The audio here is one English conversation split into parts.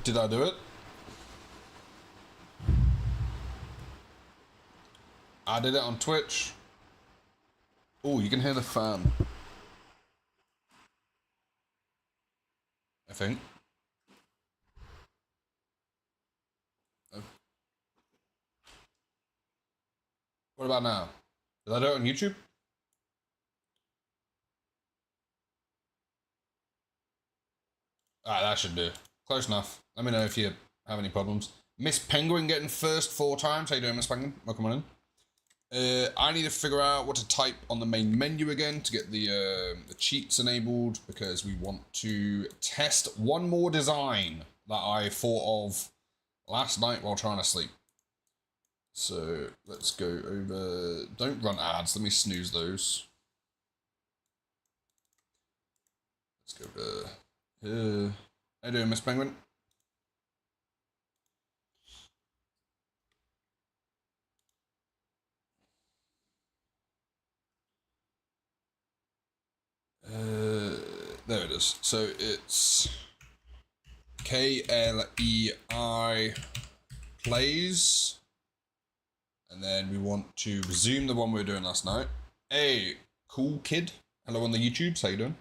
Did I do it? I did it on Twitch. Oh, you can hear the fan. I think. Oh. What about now? Did I do it on YouTube? Alright, that should do. Close enough. Let me know if you have any problems. Miss Penguin getting first 4 times. How you doing, Miss Penguin? Welcome on in. I need to figure out what to type on the main menu again to get the cheats enabled, because we want to test one more design that I thought of last night while trying to sleep. So let's go over. Don't run ads. Let me snooze those. Let's go to here. How you doing, Miss Penguin? There it is. So it's KLEI plays, and then we want to resume the one we were doing last night. Hey, cool kid. Hello on the YouTubes. How you doing?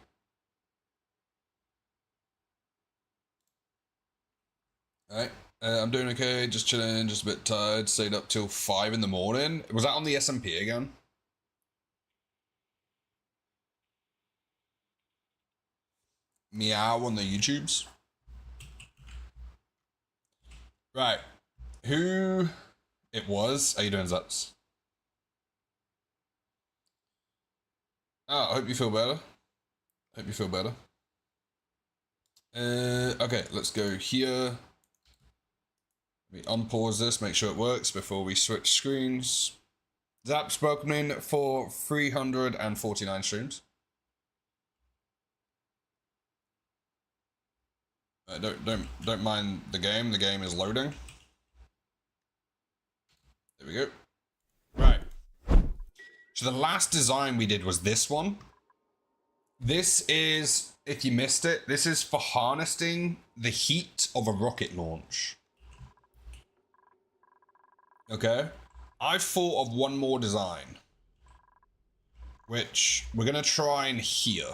Alright. I'm doing okay, just chilling, just a bit tired. Stayed up till 5 in the morning. Was that on the SMP again? Meow on the YouTubes. Right. Who it was? How you doing, Zats? Oh, I hope you feel better. Hope you feel better. Okay, let's go here. Let me unpause this, make sure it works before we switch screens. Zap's broken in for 349 streams. Don't mind the game. The game is loading. There we go. Right. So the last design we did was this one. This is, if you missed it, this is for harnessing the heat of a rocket launch. Okay. I've thought of one more design, which we're gonna try and hear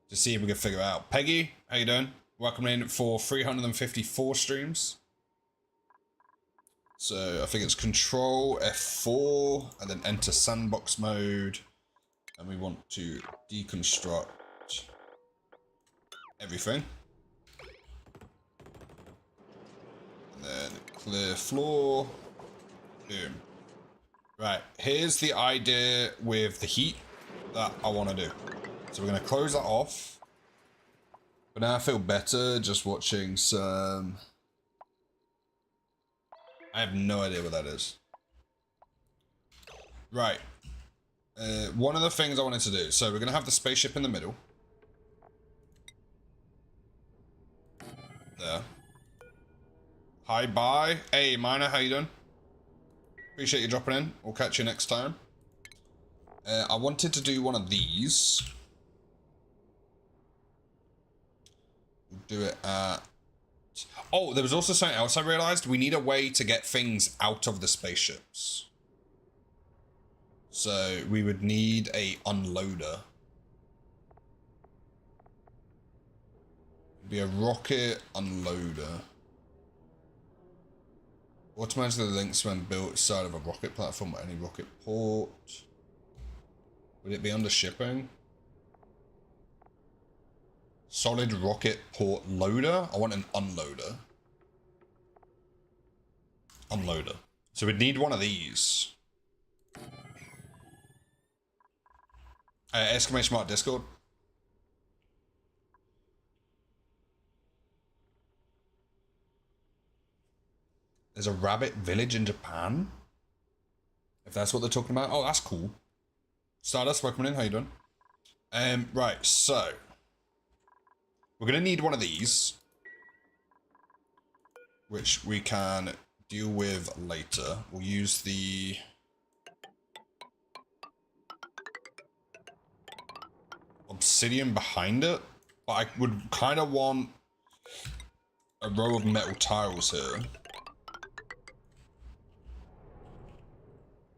to see if we can figure out. Peggy, how you doing? Welcome in for 354 streams. So I think it's Control F4 and then enter sandbox mode, and we want to deconstruct everything. And then clear floor. Boom. Right, here's the idea with the heat that I want to do. So we're going to close that off. But now I feel better just watching some... I have no idea what that is. Right. One of the things I wanted to do. So we're going to have the spaceship in the middle. There. Hi, bye. Hey, Miner, how you doing? Appreciate you dropping in. We'll catch you next time. I wanted to do one of these. We'll do it at... Oh, there was also something else I realized. We need a way to get things out of the spaceships. So we would need a unloader. It'd be a rocket unloader. Automatically links when built side of a rocket platform at any rocket port. Would it be under shipping? Solid rocket port loader? I want an unloader. Unloader. So we'd need one of these. Exclamation mark Discord. There's a rabbit village in Japan? If that's what they're talking about. Oh, that's cool. Stardust, welcome in. How you doing? Right, so... we're going to need one of these. Which we can deal with later. We'll use the... obsidian behind it. But I would kind of want... a row of metal tiles here.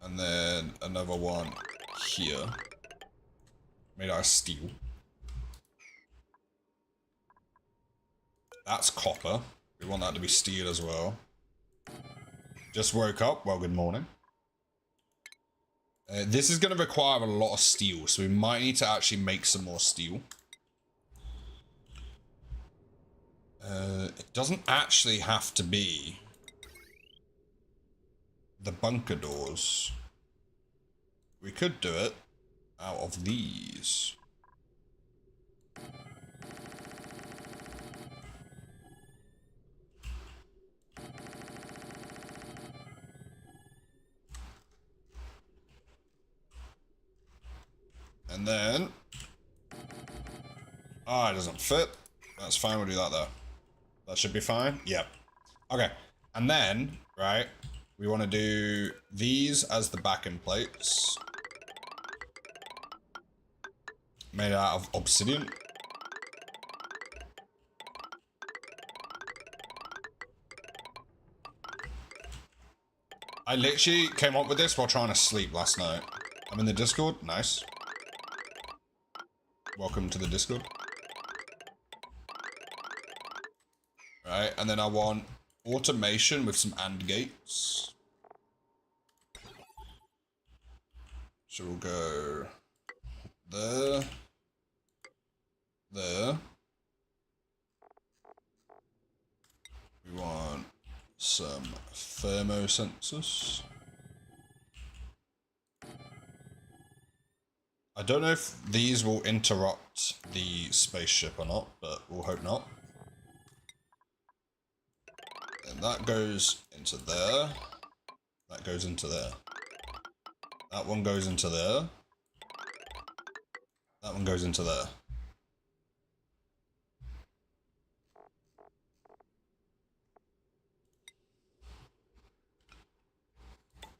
And then another one here. Made out of steel. That's copper. We want that to be steel as well. Just woke up. Well, good morning. This is going to require a lot of steel, so we might need to actually make some more steel. It doesn't actually have to be the bunker doors. We could do it out of these. And then... Ah, it doesn't fit. That's fine, we'll do that though. That should be fine? Yep. Okay, and then, right, we want to do these as the backing plates. Made out of obsidian. I literally came up with this while trying to sleep last night. I'm in the Discord. Nice. Welcome to the Discord. Right, and then I want automation with some AND gates. So we'll go there, there. We want some thermosensors. I don't know if these will interrupt the spaceship or not, but we'll hope not. And that goes into there. That goes into there. That one goes into there. That one goes into there.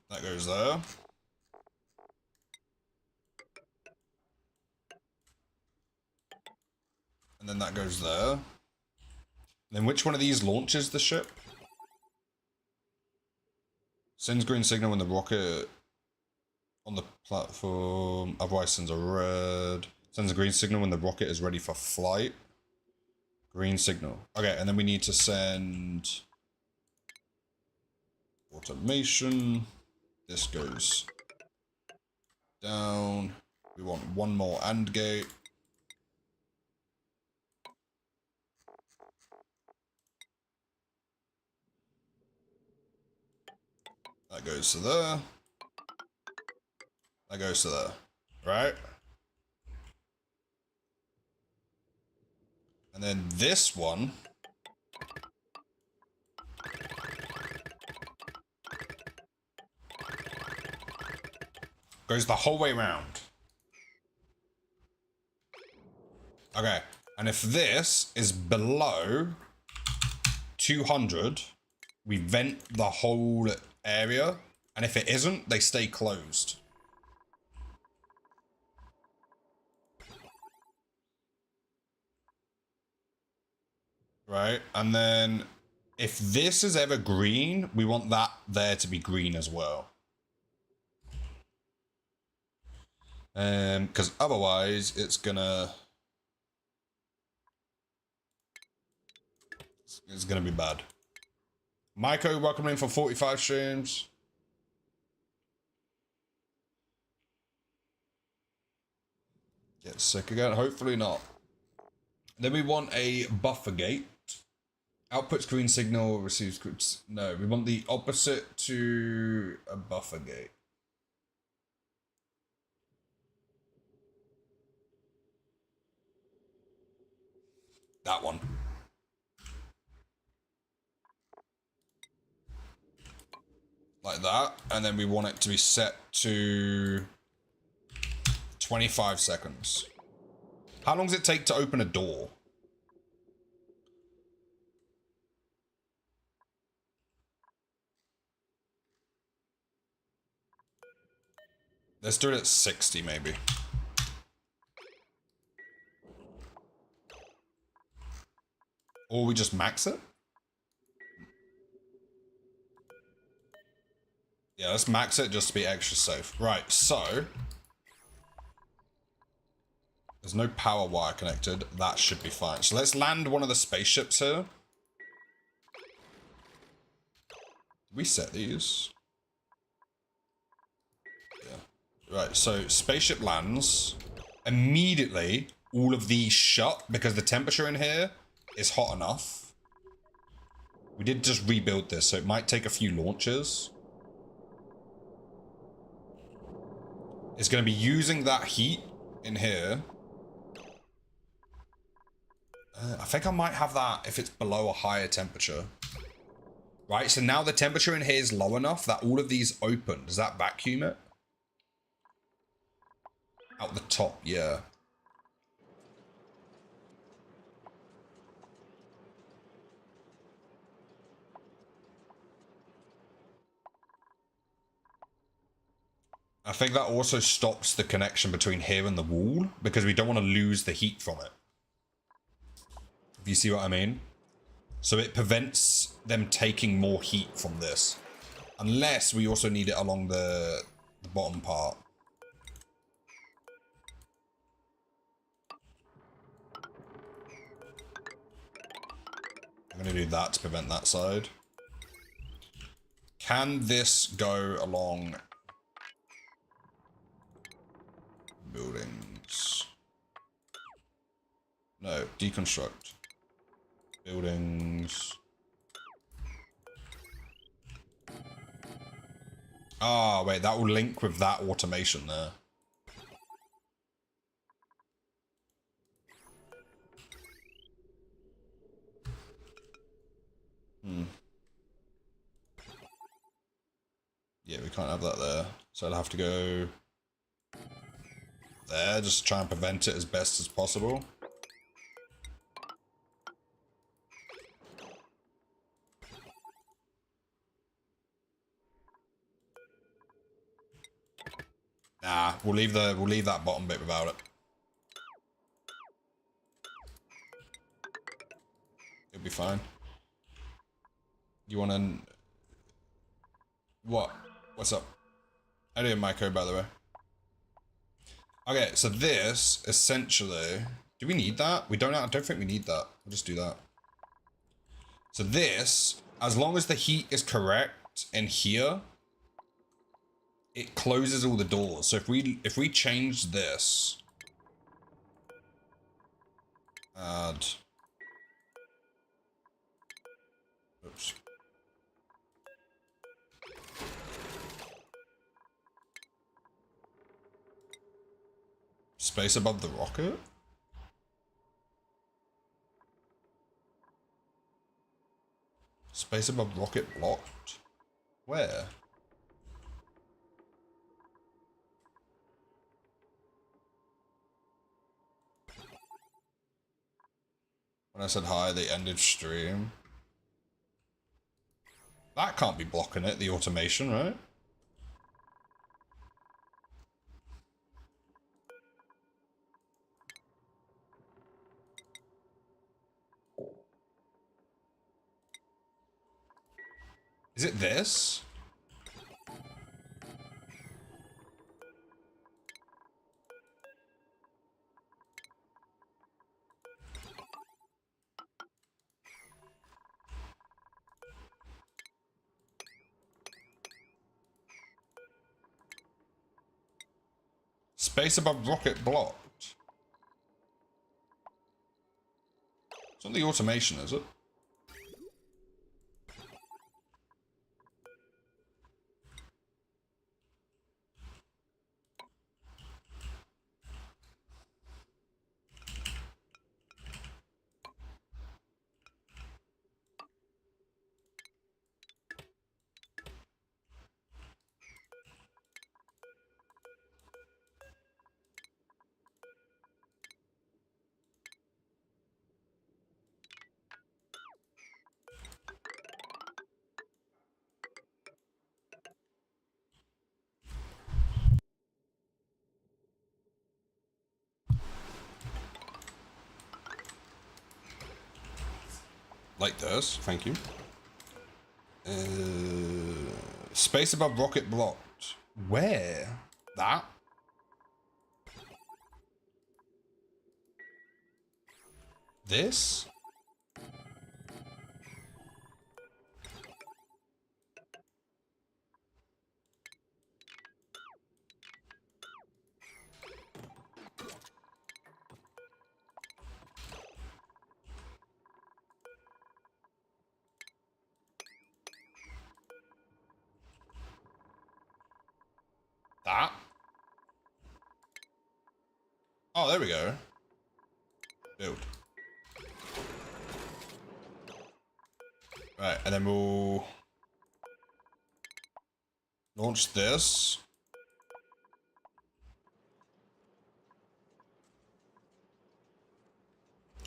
That goes there. And then that goes there. Then which one of these launches the ship? Sends green signal when the rocket on the platform. Otherwise sends a red. Sends a green signal when the rocket is ready for flight. Green signal. Okay, and then we need to send automation. This goes down. We want one more AND gate. That goes to there. That goes to there. Right? And then this one goes the whole way around. Okay. And if this is below 200, we vent the whole area. And if it isn't, they stay closed. Right? And then if this is ever green, we want that there to be green as well. Because otherwise it's gonna be bad. Maiko, welcome in for 45 streams. Get sick again? Hopefully not. Then we want a buffer gate. Outputs green signal, receives... No, we want the opposite to a buffer gate. That one. Like that. And then we want it to be set to 25 seconds. How long does it take to open a door? Let's do it at 60 maybe. Or we just max it? Yeah, let's max it just to be extra safe. Right, so there's no power wire connected. That should be fine. So let's land one of the spaceships here. Did we set these? Yeah. Right, so spaceship lands. Immediately, all of these shut because the temperature in here is hot enough. We did just rebuild this, so it might take a few launches. It's going to be using that heat in here. I think I might have that if it's below a higher temperature. Right, so now the temperature in here is low enough that all of these open. Does that vacuum it? Out the top, yeah. I think that also stops the connection between here and the wall because we don't want to lose the heat from it. If you see what I mean? So it prevents them taking more heat from this. Unless we also need it along the bottom part. I'm going to do that to prevent that side. Can this go along buildings? No, deconstruct. Buildings. Ah, wait, that will link with that automation there. Yeah, we can't have that there. So I'll have to go there, just to try and prevent it as best as possible. Nah, we'll leave that bottom bit without it. It'll be fine. You wanna... What? What's up? I did my code, by the way. Okay, so this, essentially... Do we need that? We don't. I don't think we need that. We'll just do that. So this, as long as the heat is correct in here, it closes all the doors. So if we change this... Add... Oops. Space above the rocket? Space above rocket blocked? Where? When I said hi, they ended stream. That can't be blocking it, the automation, right? Is it this? Space above rocket blocked. It's not the automation, is it? Like this, thank you. Space above rocket blocked. Where? That? This? That? Oh, there we go. Build. Right, and then we'll launch this.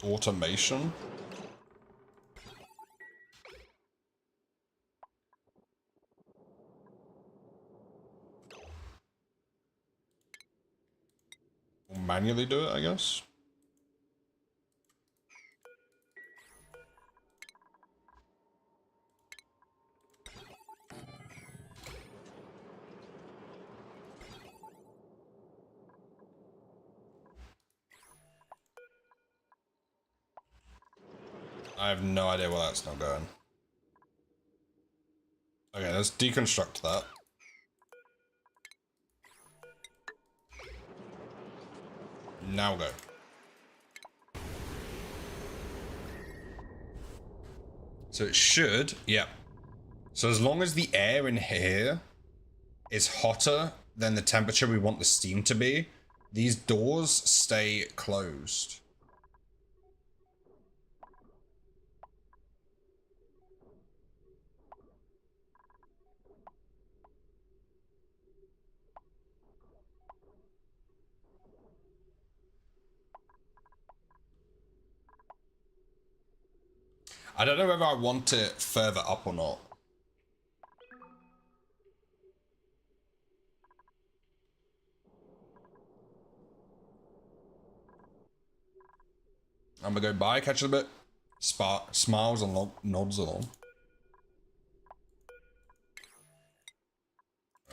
Automation. We'll manually do it, I guess. I have no idea why that's not going. Okay, let's deconstruct that. Now go. So it should, yeah. So as long as the air in here is hotter than the temperature we want the steam to be, these doors stay closed. I don't know whether I want it further up or not. I'm gonna go by, catch it a bit. Smiles and nods along.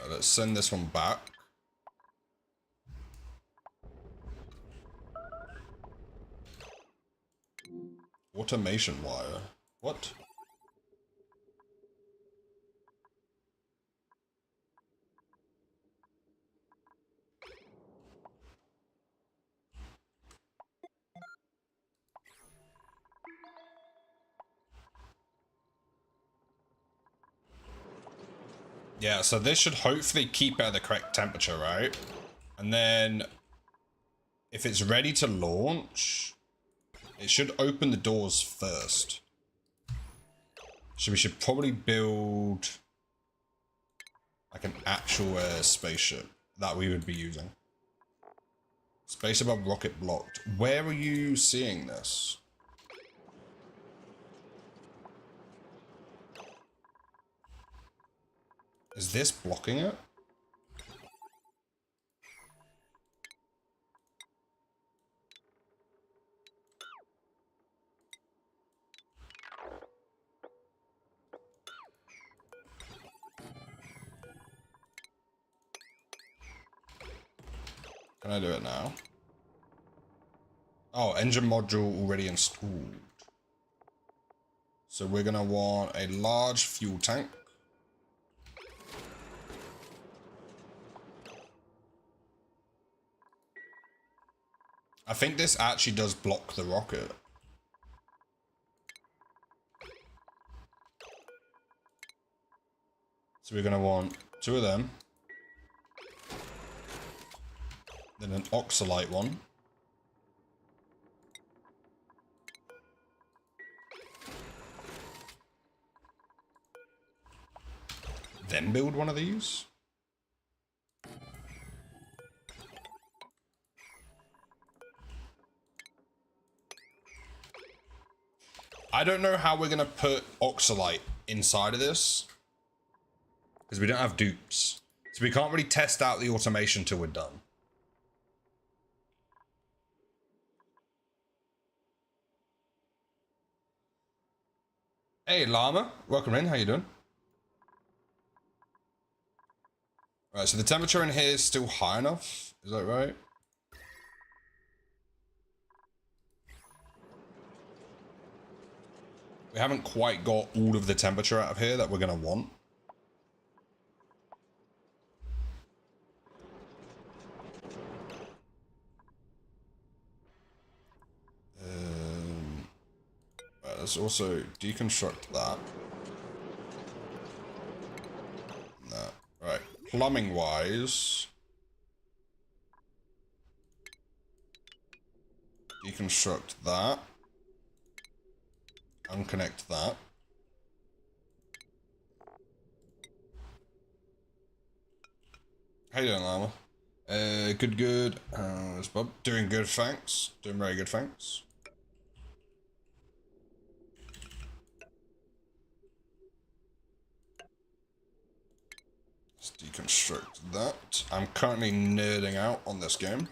Right, let's send this one back. Automation wire. What? Yeah, so this should hopefully keep at the correct temperature, right? And then if it's ready to launch, it should open the doors first. So we should probably build like an actual spaceship that we would be using. Space above rocket blocked. Where are you seeing this? Is this blocking it? Can I do it now? Oh, engine module already installed. So we're gonna want a large fuel tank. I think this actually does block the rocket. So we're gonna want 2 of them. Then an oxalite one. Then build one of these. I don't know how we're gonna put oxalite inside of this, because we don't have dupes. So we can't really test out the automation till we're done. Hey Llama, welcome in, how you doing? Right, so the temperature in here is still high enough. Is that right? We haven't quite got all of the temperature out of here that we're going to want. Right, let's also deconstruct that. That. Right, plumbing wise. Deconstruct that. Unconnect that. How you doing, Llama? Good. It's Bob. Doing good, thanks. Doing very good, thanks. Let's deconstruct that. I'm currently nerding out on this game.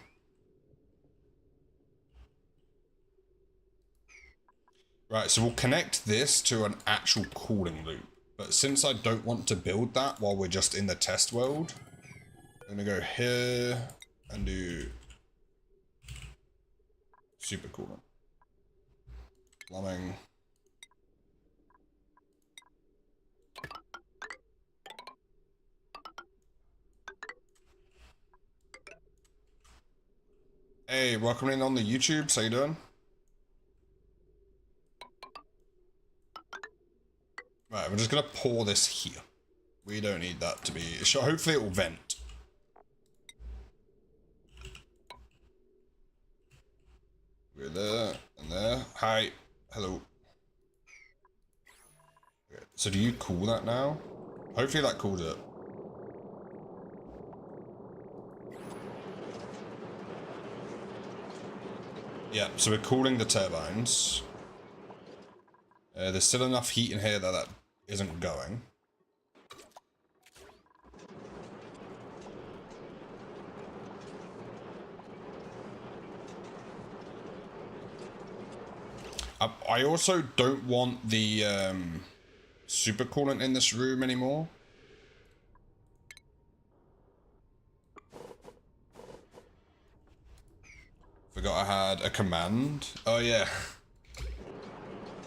Right, so we'll connect this to an actual cooling loop. But since I don't want to build that while we're just in the test world, I'm gonna go here and do super coolant. Plumbing. Hey, welcome in on the YouTube. How you doing? Right, we're just gonna pour this here. We don't need that to be. Hopefully it will vent. We're there and there. Hi. Hello. Okay, so do you cool that now? Hopefully that cools it. Yeah, so we're cooling the turbines. There's still enough heat in here that isn't going. I also don't want the super coolant in this room anymore. Forgot I had a command. Oh yeah.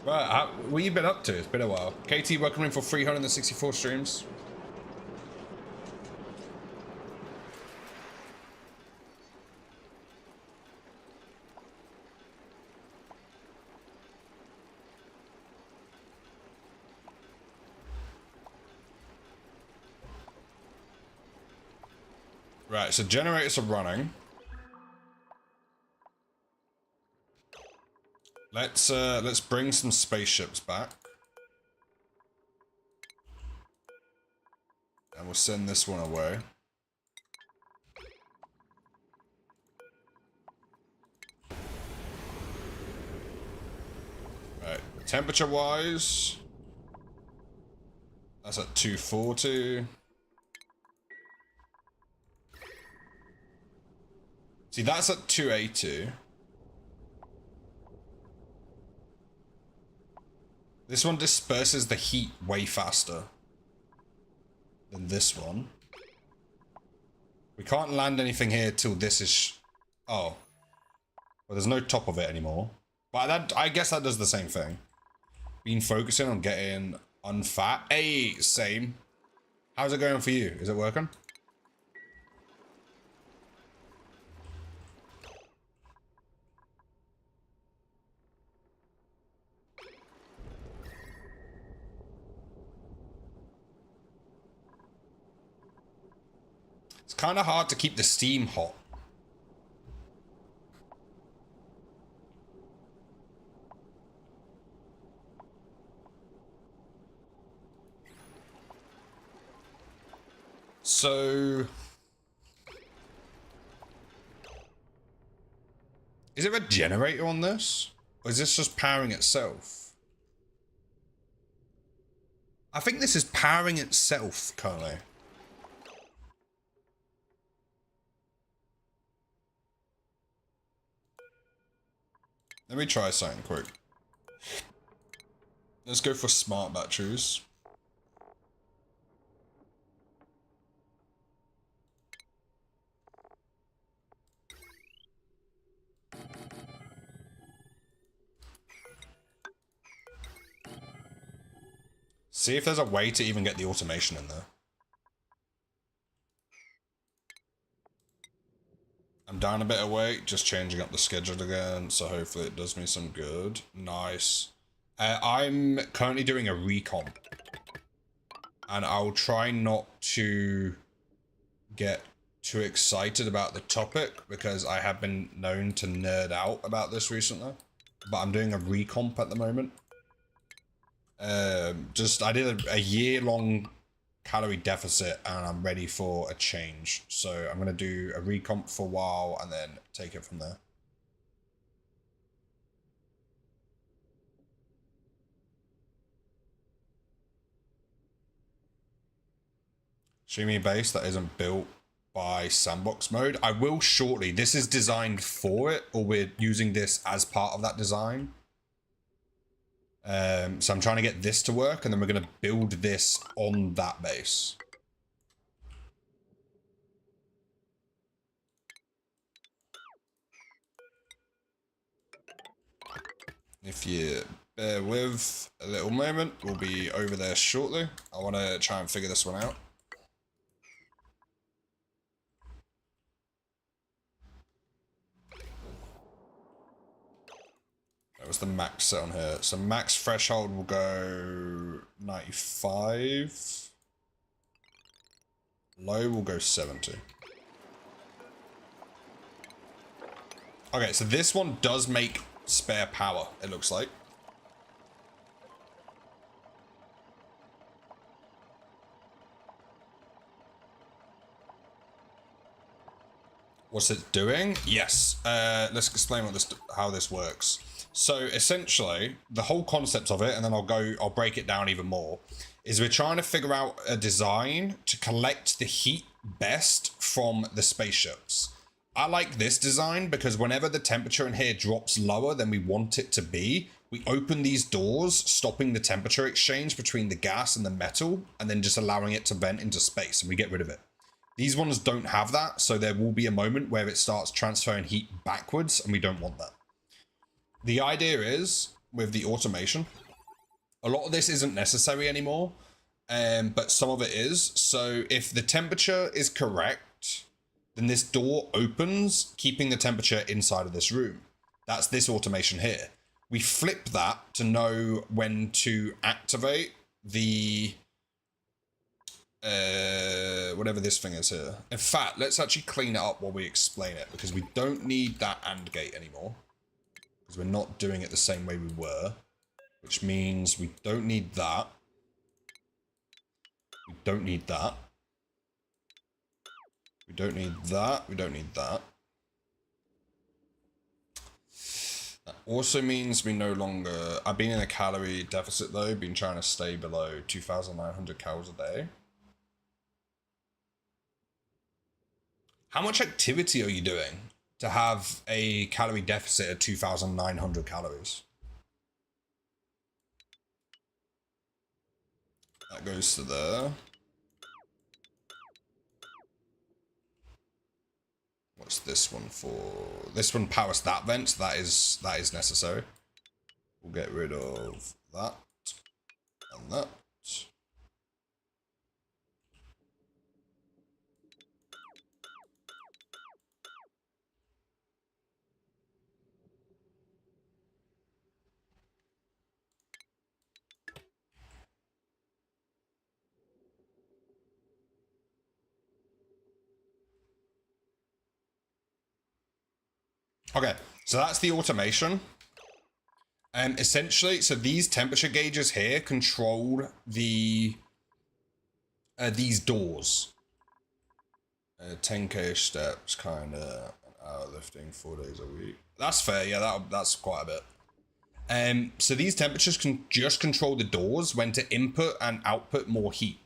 Right, what you been up to? It's been a while. KT, welcome in for 364 streams. Right, so generators are running. Let's bring some spaceships back. And we'll send this one away. Right, temperature wise, that's at 240. See, that's at 280. This one disperses the heat way faster than this one. We can't land anything here till this is... Oh. Well, there's no top of it anymore. But that, I guess that does the same thing. Been focusing on getting unfat. Hey, same. How's it going for you? Is it working? It's kind of hard to keep the steam hot. So... Is there a generator on this? Or is this just powering itself? I think this is powering itself currently. Let me try something quick. Let's go for smart batteries. see if there's a way to even get the automation in there. I'm down a bit of weight, just changing up the schedule again, so hopefully it does me some good. Nice. I'm currently doing a recomp. And I'll try not to get too excited about the topic, because I have been known to nerd out about this recently. But I'm doing a recomp at the moment. I did a year-long calorie deficit, and I'm ready for a change. So I'm going to do a recomp for a while and then take it from there. Shimi base that isn't built by sandbox mode. I will shortly. This is designed for it, or we're using this as part of that design. So I'm trying to get this to work, and then we're going to build this on that base. If you bear with a little moment, we'll be over there shortly. I want to try and figure this one out. That was the max set on here. So max threshold will go 95. Low will go 70. Okay, so this one does make spare power, it looks like. What's it doing? Yes. Let's explain how this works. So essentially, the whole concept of it, and then I'll break it down even more, is we're trying to figure out a design to collect the heat best from the spaceships. I like this design because whenever the temperature in here drops lower than we want it to be, we open these doors, stopping the temperature exchange between the gas and the metal, and then just allowing it to vent into space, and we get rid of it. These ones don't have that, so there will be a moment where it starts transferring heat backwards, and we don't want that. The idea is, with the automation, a lot of this isn't necessary anymore, but some of it is. So if the temperature is correct, then this door opens, keeping the temperature inside of this room. That's this automation here. We flip that to know when to activate the whatever this thing is here. In fact, let's actually clean it up while we explain it, because we don't need that AND gate anymore, because we're not doing it the same way we were, which means we don't need that. We don't need that. We don't need that. We don't need that. That also means we no longer... I've been in a calorie deficit though, been trying to stay below 2,900 calories a day. How much activity are you doing to have a calorie deficit of 2,900 calories? That goes to there. What's this one for? This one powers that vent, so that is necessary. We'll get rid of that and that. Okay, so that's the automation. Essentially, so these temperature gauges here control the these doors. 10k steps, kind of an hour lifting, 4 days a week. That's fair, yeah, that's quite a bit. So these temperatures can just control the doors when to input and output more heat.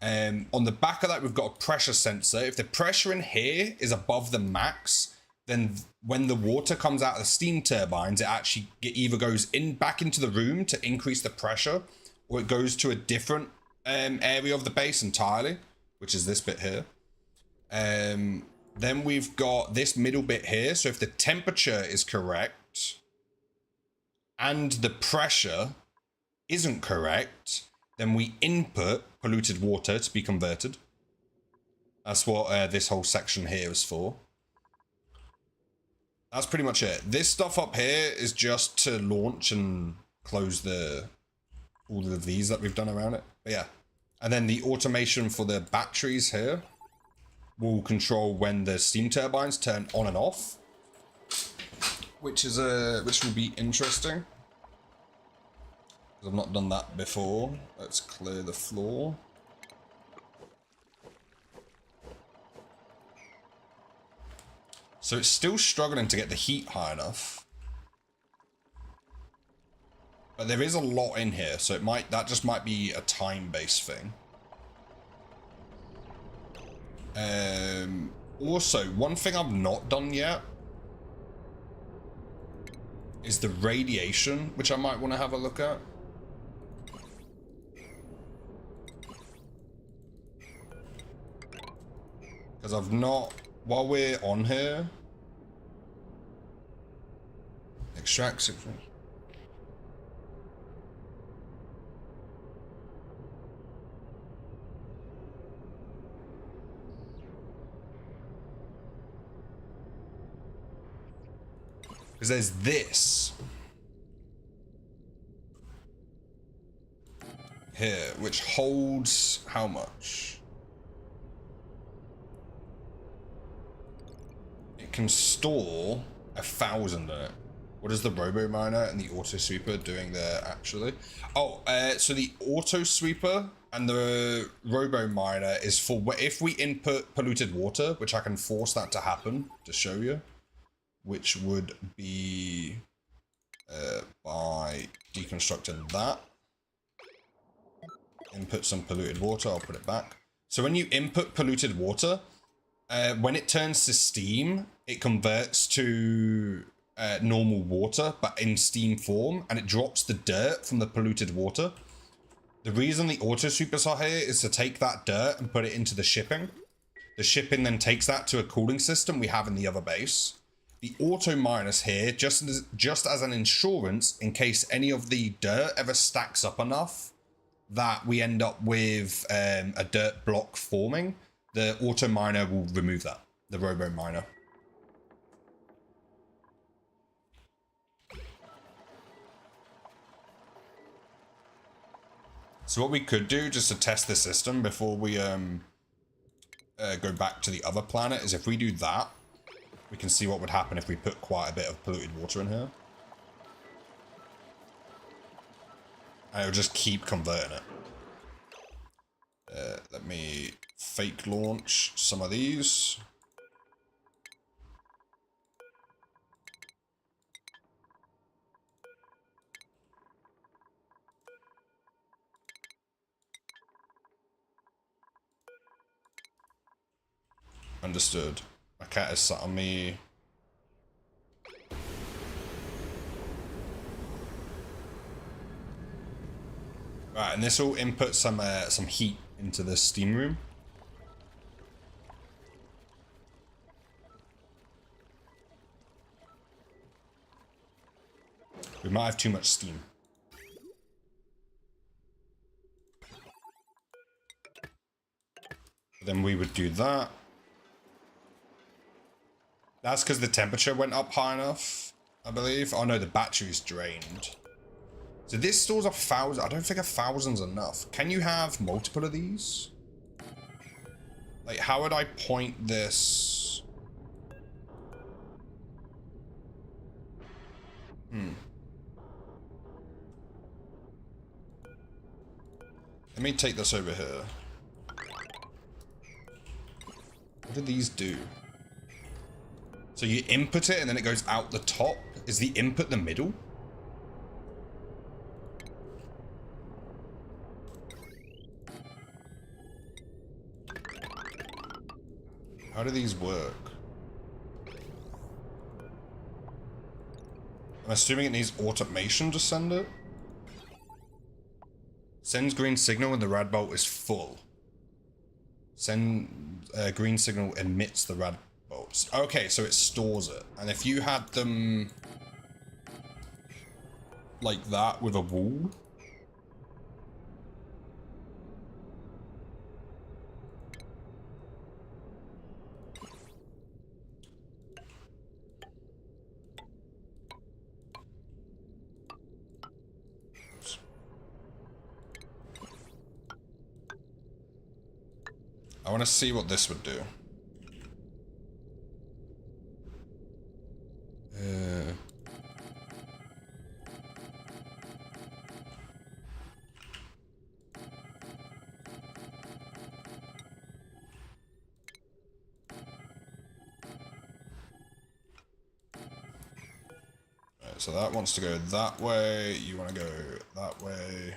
On the back of that, we've got a pressure sensor. If the pressure in here is above the max, then when the water comes out of the steam turbines, it actually either goes back into the room to increase the pressure, or it goes to a different area of the base entirely, which is this bit here. Then we've got this middle bit here. So if the temperature is correct and the pressure isn't correct, Then we input polluted water to be converted. That's what this whole section here is for. That's pretty much it. This stuff up here is just to launch and close all of these that we've done around it. But yeah. And then the automation for the batteries here will control when the steam turbines turn on and off, which will be interesting. I've not done that before. Let's clear the floor. So it's still struggling to get the heat high enough. But there is a lot in here, so that just might be a time-based thing. Also, one thing I've not done yet is the radiation, which I might want to have a look at. Because I've not, while we're on here, extract signal. Because there's this here, which holds how much? It can store 1,000 in it. What is the Robo Miner and the Auto Sweeper doing there actually? Oh, so the Auto Sweeper and the Robo Miner is for if we input polluted water, which I can force that to happen to show you, which would be by deconstructing that. Input some polluted water, I'll put it back. So when you input polluted water, when it turns to steam, it converts to normal water, but in steam form, and it drops the dirt from the polluted water. The reason the auto sweepers are here is to take that dirt and put it into the shipping. The shipping then takes that to a cooling system we have in the other base. The auto miners here just as an insurance in case any of the dirt ever stacks up enough that we end up with a dirt block forming. The auto miner will remove that, the robo miner. So what we could do just to test the system before we go back to the other planet is if we do that, we can see what would happen if we put quite a bit of polluted water in here. And it'll just keep converting it. Let me fake launch some of these. Understood. My cat is sat on me. Right, and this will input some heat into the steam room. We might have too much steam. Then we would do that. That's because the temperature went up high enough, I believe. Oh no, the battery's drained. So this stores 1,000. I don't think 1,000's enough. Can you have multiple of these? Like, how would I point this? Let me take this over here. What do these do? So you input it and then it goes out the top. Is the input the middle? How do these work? I'm assuming it needs automation to send it. Sends green signal when the rad bolt is full. Send green signal emits the rad bolts. Okay, so it stores it. And if you had them like that with a wall, I want to see what this would do. Right, so that wants to go that way. You want to go that way.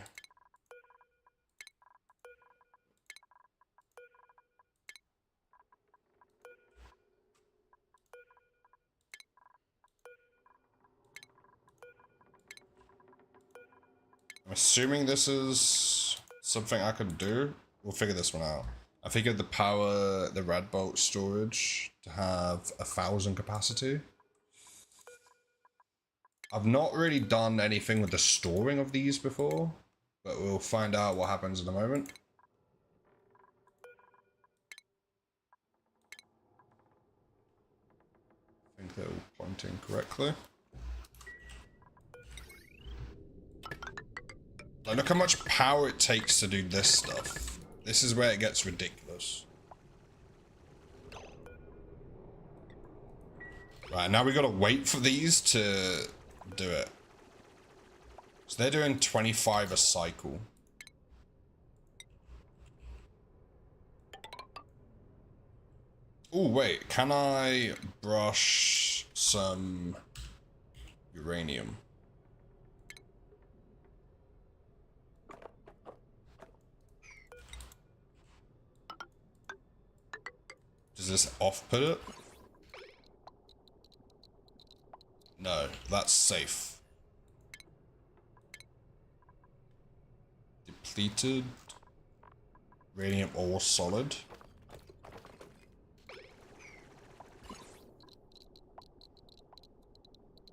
I'm assuming this is something I could do. We'll figure this one out. I figured the power the red bolt storage to have 1,000 capacity. I've not really done anything with the storing of these before, but we'll find out what happens in a moment. I think they're all pointing correctly. Like, look how much power it takes to do this stuff. This is where it gets ridiculous. Right, now we gotta wait for these to do it. So they're doing 25 a cycle. Oh, wait, can I brush some uranium? Does this off-put it? No, that's safe. Depleted. Radiant ore solid.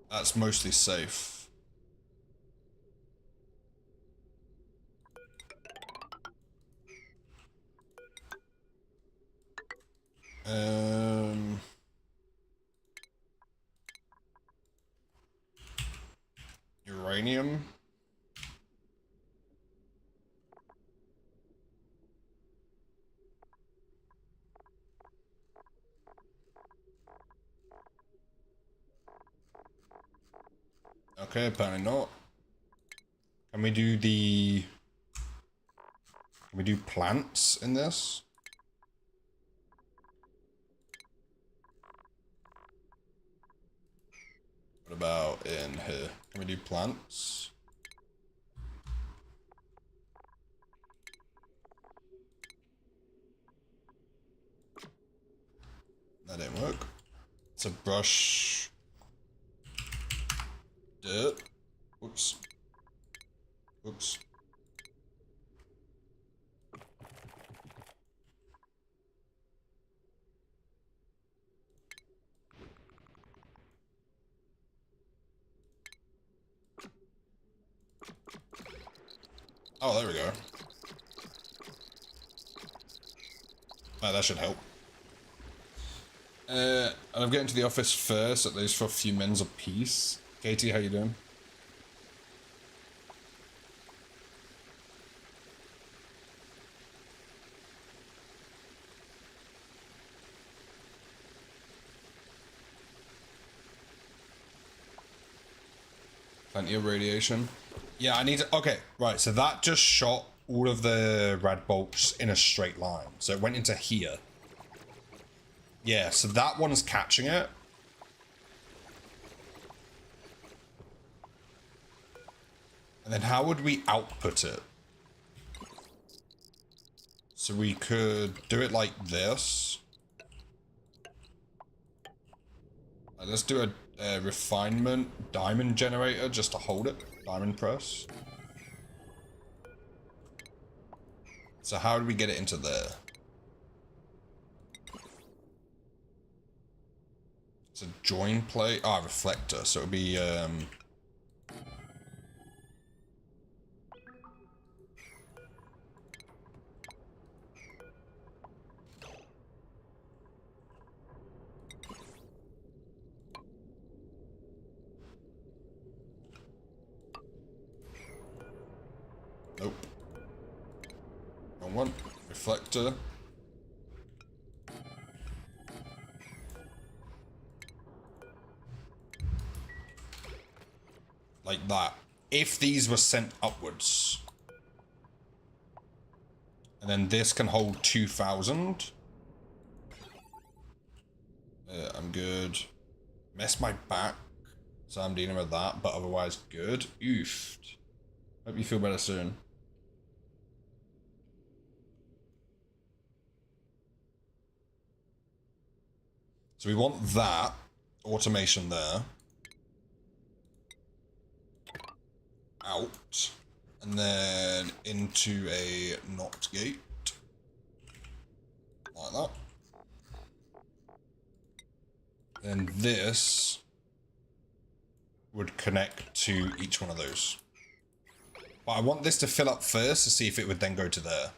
That's mostly safe. Uranium. Okay, apparently not. Can we do the... Can we do plants in this? What about in here? Can we do plants? That didn't work. It's a brush. Dirt. Whoops. Whoops. Oh, there we go. Oh, that should help. And I'm getting to the office first, at least for a few minutes of peace. Katie, how you doing? Plenty of radiation. Yeah, I need to... Okay, right, so that just shot all of the red bolts in a straight line. So it went into here. Yeah, so that one's catching it. And then how would we output it? So we could do it like this. Let's do a refinement diamond generator just to hold it. Diamond press. So how do we get it into there? It's a join plate. Ah, reflector. So it would be nope. Wrong one. Reflector. like that. If these were sent upwards. And then this can hold 2,000. I'm good. Mess my back. So I'm dealing with that, but otherwise good. Oof. Hope you feel better soon. So we want that automation there. Out. And then into a NOT gate. Like that. And this would connect to each one of those. But I want this to fill up first to see if it would then go to there.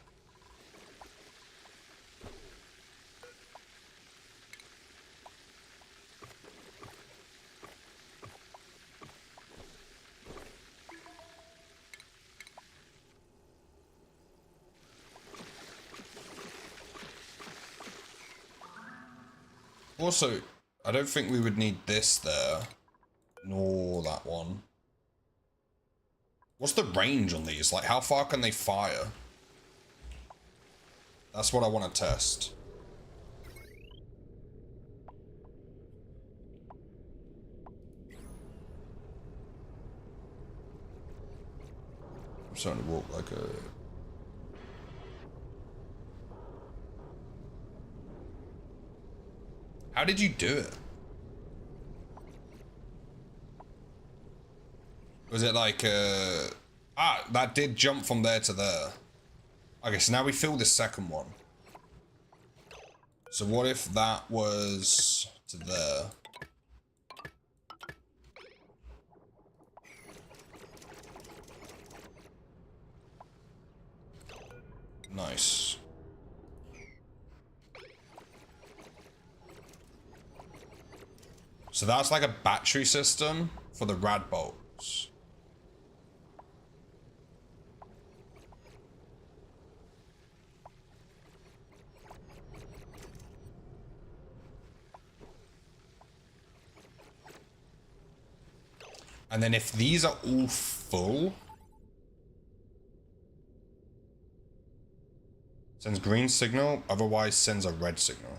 Also, I don't think we would need this there, nor that one. What's the range on these? Like, how far can they fire? That's what I want to test. I'm starting to walk like a... How did you do it? Was it like, that did jump from there to there. Okay, so now we fill the second one. So what if that was to there? Nice. So that's like a battery system for the rad bolts. And then if these are all full, sends green signal, otherwise sends a red signal.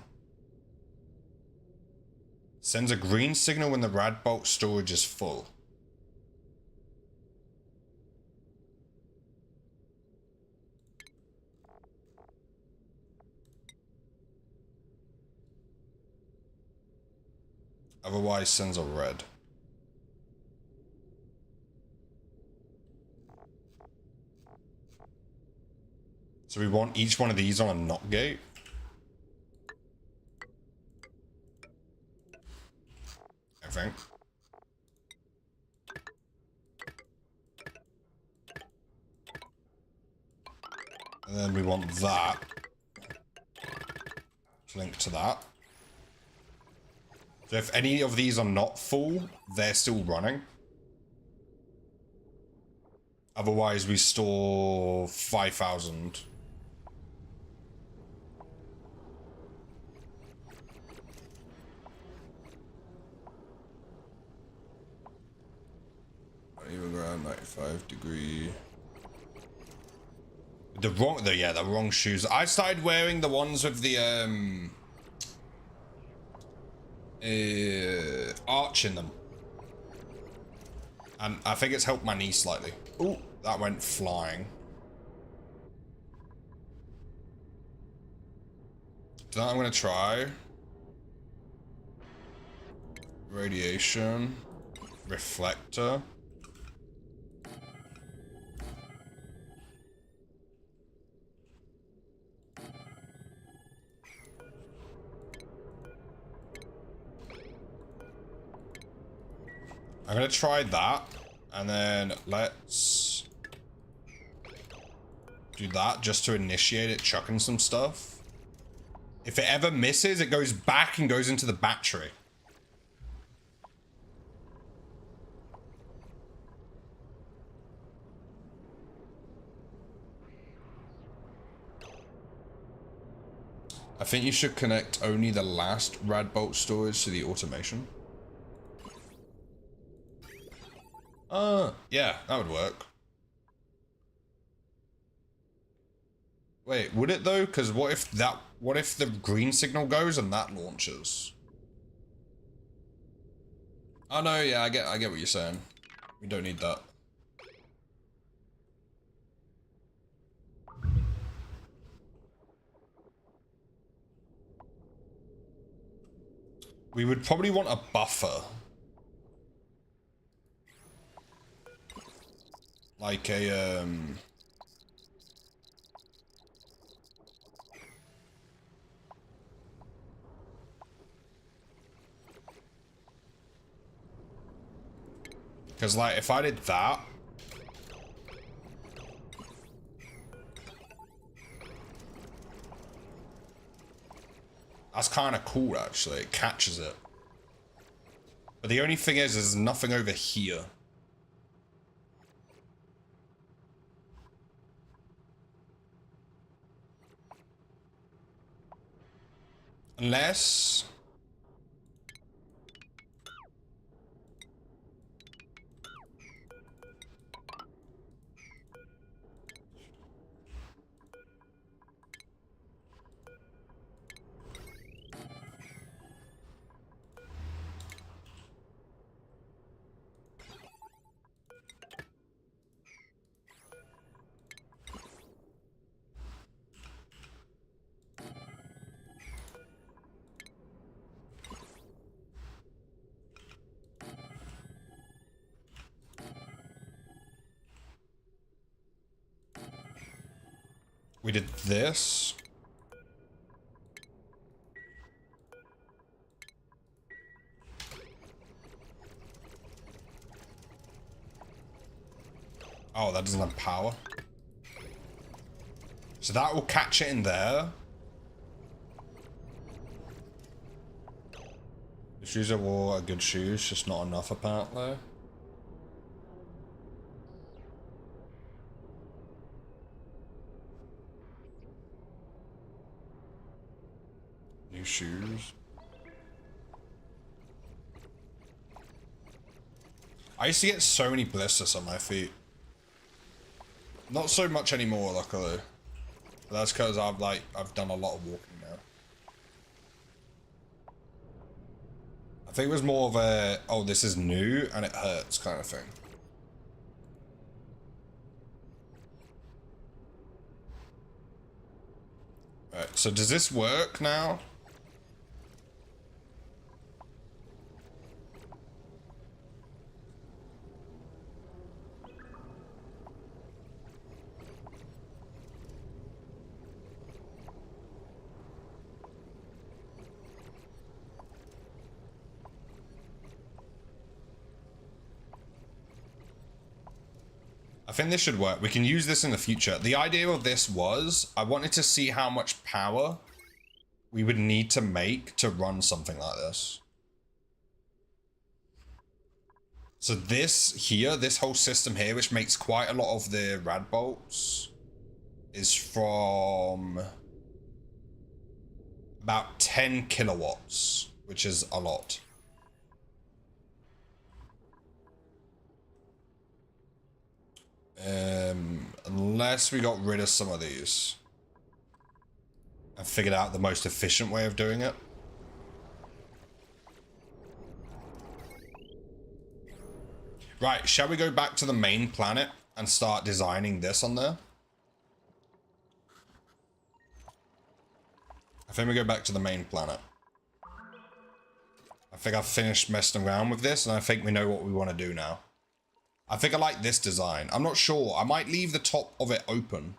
Sends a green signal when the rad bolt storage is full. Otherwise sends a red. So we want each one of these on a NOT gate. I think. And then we want that to link to that. So if any of these are not full, they're still running. Otherwise we store 5,000. Even ground 95-degree. The wrong shoes. I started wearing the ones with the arch in them, and I think it's helped my knee slightly. Ooh, that went flying. So now I'm gonna try radiation reflector. I'm gonna try that, and then let's do that just to initiate it chucking some stuff. If it ever misses, it goes back and goes into the battery. I think you should connect only the last rad bolt storage to the automation. Yeah, that would work. Wait, would it though? Because what if the green signal goes and that launches? Oh no, yeah, I get what you're saying. We don't need that. We would probably want a buffer. Like a, because like if I did that, that's kind of cool actually. It catches it. But the only thing is there's nothing over here. Unless... we did this. Oh, that doesn't have power. So that will catch it in there. The shoes are all good shoes, just not enough apparently. New shoes. I used to get so many blisters on my feet. Not so much anymore, luckily. But that's because I've done a lot of walking now. I think it was more of a, oh, this is new and it hurts kind of thing. Alright, so does this work now? I think this should work. We can use this in the future. The idea of this was, I wanted to see how much power we would need to make to run something like this. So this here, this whole system here, which makes quite a lot of the rad bolts, is from about 10 kilowatts, which is a lot. Unless we got rid of some of these and figured out the most efficient way of doing it. Right, shall we go back to the main planet and start designing this on there? I think we go back to the main planet. I think I've finished messing around with this and I think we know what we want to do now. I think I like this design. I'm not sure. I might leave the top of it open.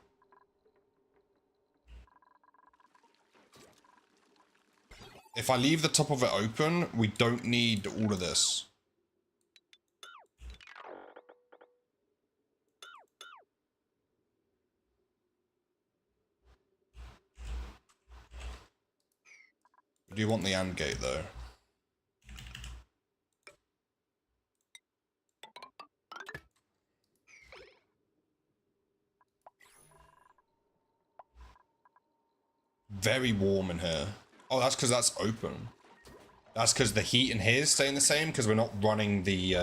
If I leave the top of it open, we don't need all of this. Do you want the AND gate though? Very warm in here. Oh, that's because that's open. That's because the heat in here is staying the same because we're not running the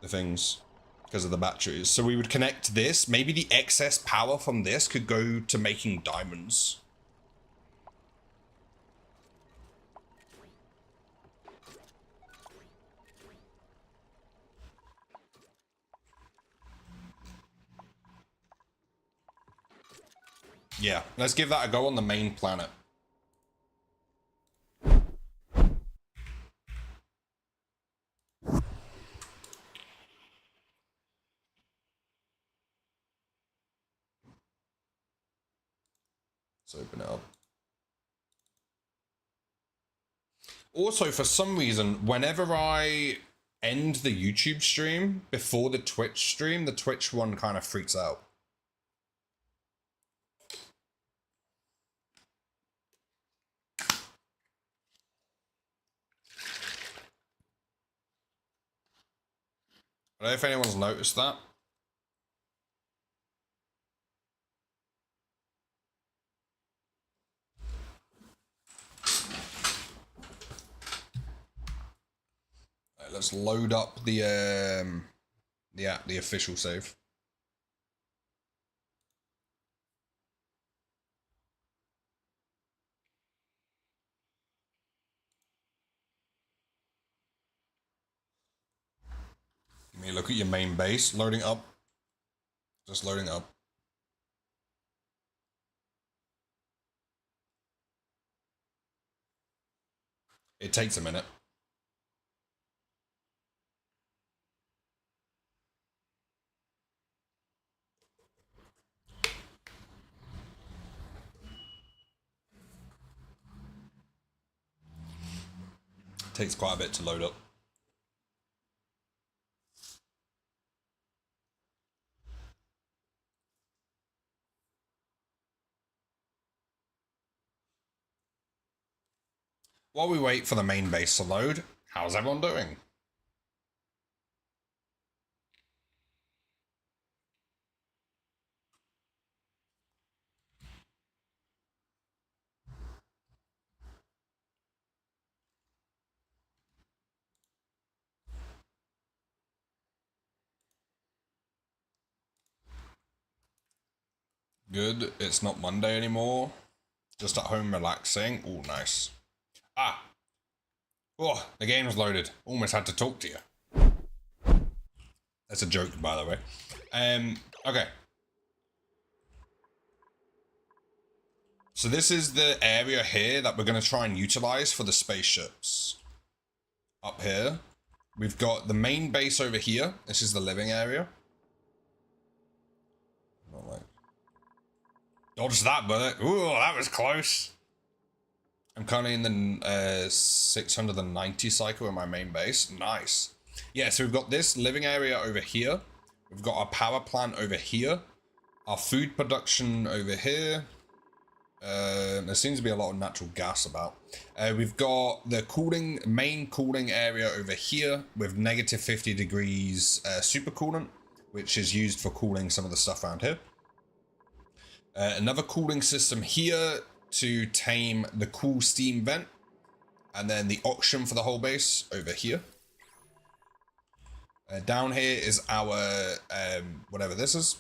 the things because of the batteries. So we would connect this. Maybe the excess power from this could go to making diamonds. Yeah, let's give that a go on the main planet. Let's open it up. Also, for some reason, whenever I end the YouTube stream before the Twitch stream, the Twitch one kind of freaks out. I don't know if anyone's noticed that. Right, let's load up the app, the official save. Give me a look at your main base. Loading up. Just loading up. It takes a minute. It takes quite a bit to load up. While we wait for the main base to load, how's everyone doing? Good. It's not Monday anymore. Just at home relaxing. Oh, nice. Ah. Oh, the game's loaded. Almost had to talk to you. That's a joke, by the way. Okay. So this is the area here that we're going to try and utilize for the spaceships. Up here. We've got the main base over here. This is the living area. Dodge that, bullet. Ooh, that was close. I'm currently in the 690 cycle in my main base. Nice. Yeah, so we've got this living area over here. We've got our power plant over here. Our food production over here. There seems to be a lot of natural gas about. We've got the main cooling area over here with negative 50 degrees supercoolant, which is used for cooling some of the stuff around here. Another cooling system here to tame the cool steam vent. And then the auction for the whole base over here. Down here is our, whatever this is.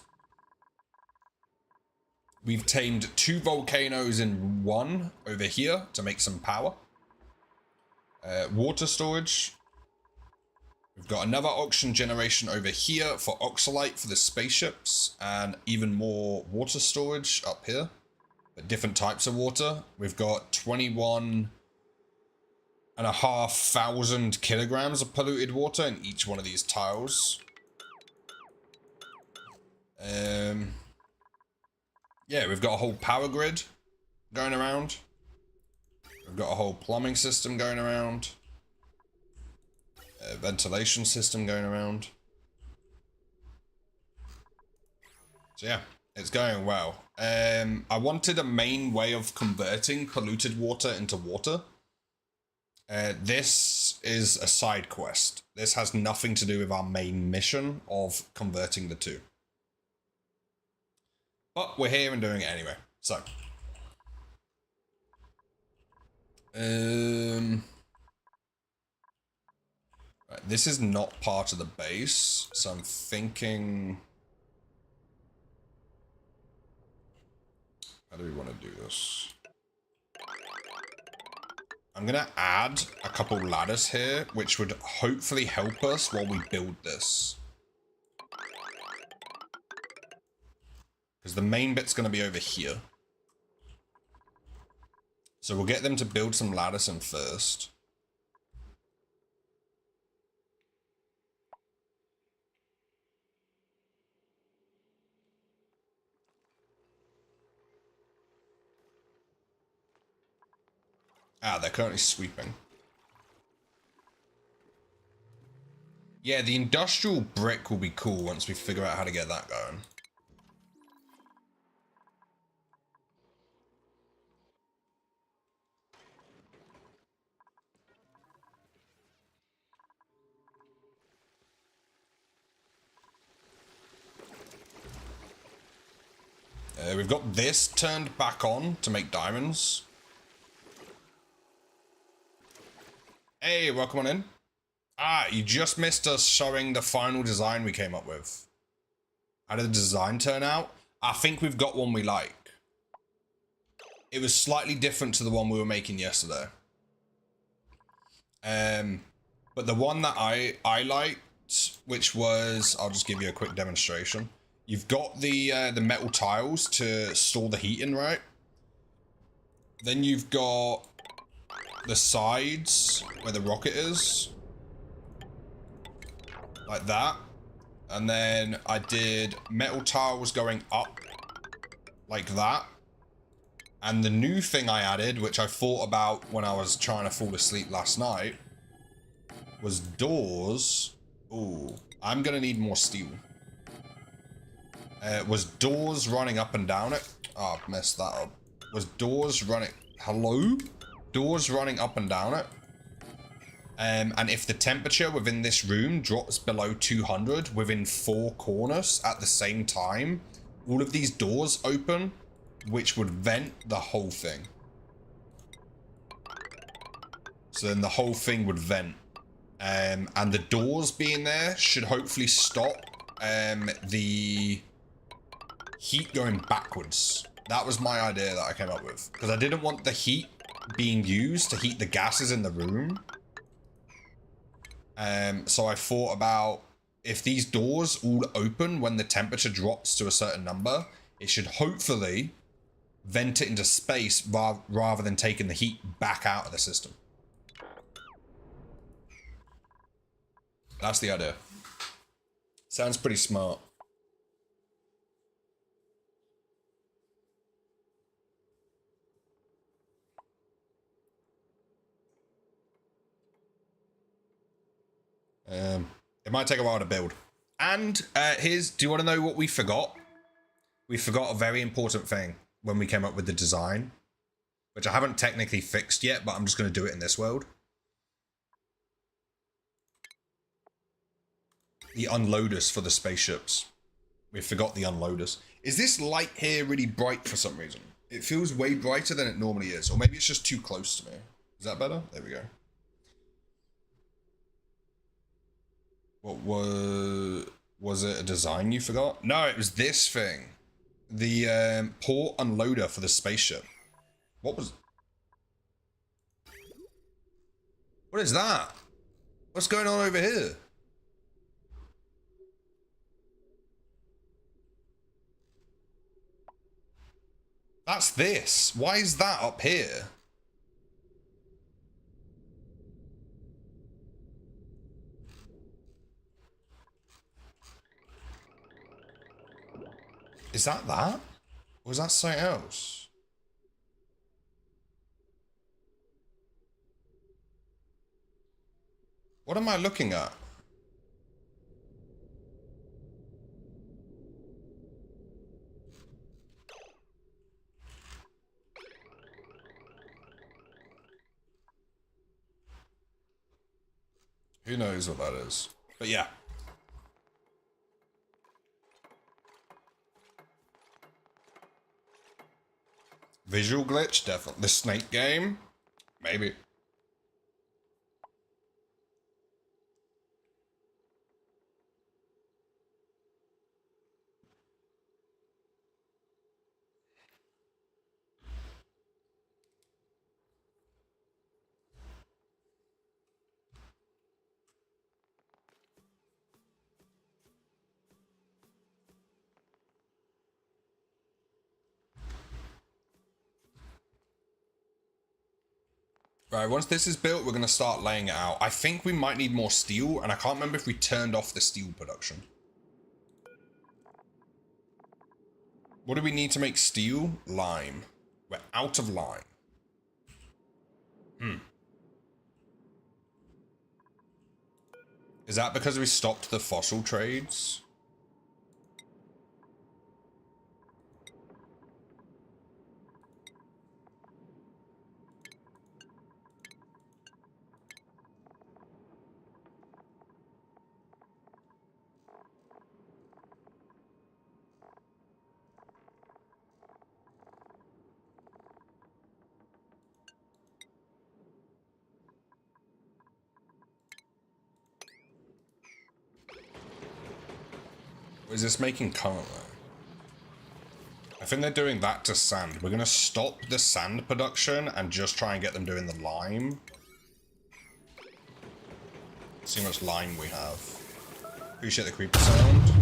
We've tamed 2 volcanoes in 1 over here to make some power. Water storage. We've got another auction generation over here for oxalite for the spaceships, and even more water storage up here, but different types of water. We've got 21,500 kilograms of polluted water in each one of these tiles. Yeah, we've got a whole power grid going around. We've got a whole plumbing system going around. Ventilation system going around. So yeah, it's going well. I wanted a main way of converting polluted water into water. This is a side quest. This has nothing to do with our main mission of converting the two. But we're here and doing it anyway. So. Right, This is not part of the base, so I'm thinking... How do we want to do this? I'm going to add a couple ladders here, which would hopefully help us while we build this. Because the main bit's going to be over here. So we'll get them to build some ladders in first. Ah, they're currently sweeping. Yeah, the industrial brick will be cool once we figure out how to get that going. We've got this turned back on to make diamonds. Hey, welcome on in. Ah, you just missed us showing the final design we came up with. How did the design turn out? I think we've got one we like. It was slightly different to the one we were making yesterday. But the one that I liked, which was, I'll just give you a quick demonstration. You've got the metal tiles to store the heat in, right? Then you've got the sides where the rocket is. Like that. And then I did metal tiles going up like that. And the new thing I added, which I thought about when I was trying to fall asleep last night, was doors. Ooh, I'm gonna need more steel. Was doors running up and down it. Oh, I messed that up. Was doors running... Hello? Doors running up and down it. And if the temperature within this room drops below 200 within 4 corners at the same time, all of these doors open, which would vent the whole thing. So then the whole thing would vent. And the doors being there should hopefully stop the heat going backwards. That was my idea that I came up with. Because I didn't want the heat being used to heat the gases in the room. So I thought about if these doors all open when the temperature drops to a certain number, it should hopefully vent it into space rather than taking the heat back out of the system. That's the idea. Sounds pretty smart. It might take a while to build. And do you want to know what we forgot? We forgot a very important thing when we came up with the design, which I haven't technically fixed yet, but I'm just going to do it in this world. The unloaders for the spaceships. We forgot the unloaders. Is this light here really bright for some reason? It feels way brighter than it normally is, or maybe it's just too close to me. Is that better? There we go. What was it a design you forgot? No, it was this thing. The port unloader for the spaceship. What is that? What's going on over here? That's this. Why is that up here? Is that that? Or is that something else? What am I looking at? Who knows what that is? But yeah. Visual glitch, definitely. The snake game? Maybe. Right, once this is built, we're going to start laying it out. I think we might need more steel, and I can't remember if we turned off the steel production. What do we need to make steel? Lime. We're out of lime. Is that because we stopped the fossil trades? Or is this making current though? I think they're doing that to sand. We're going to stop the sand production and just try and get them doing the lime. See how much lime we have. Appreciate the creeper sound.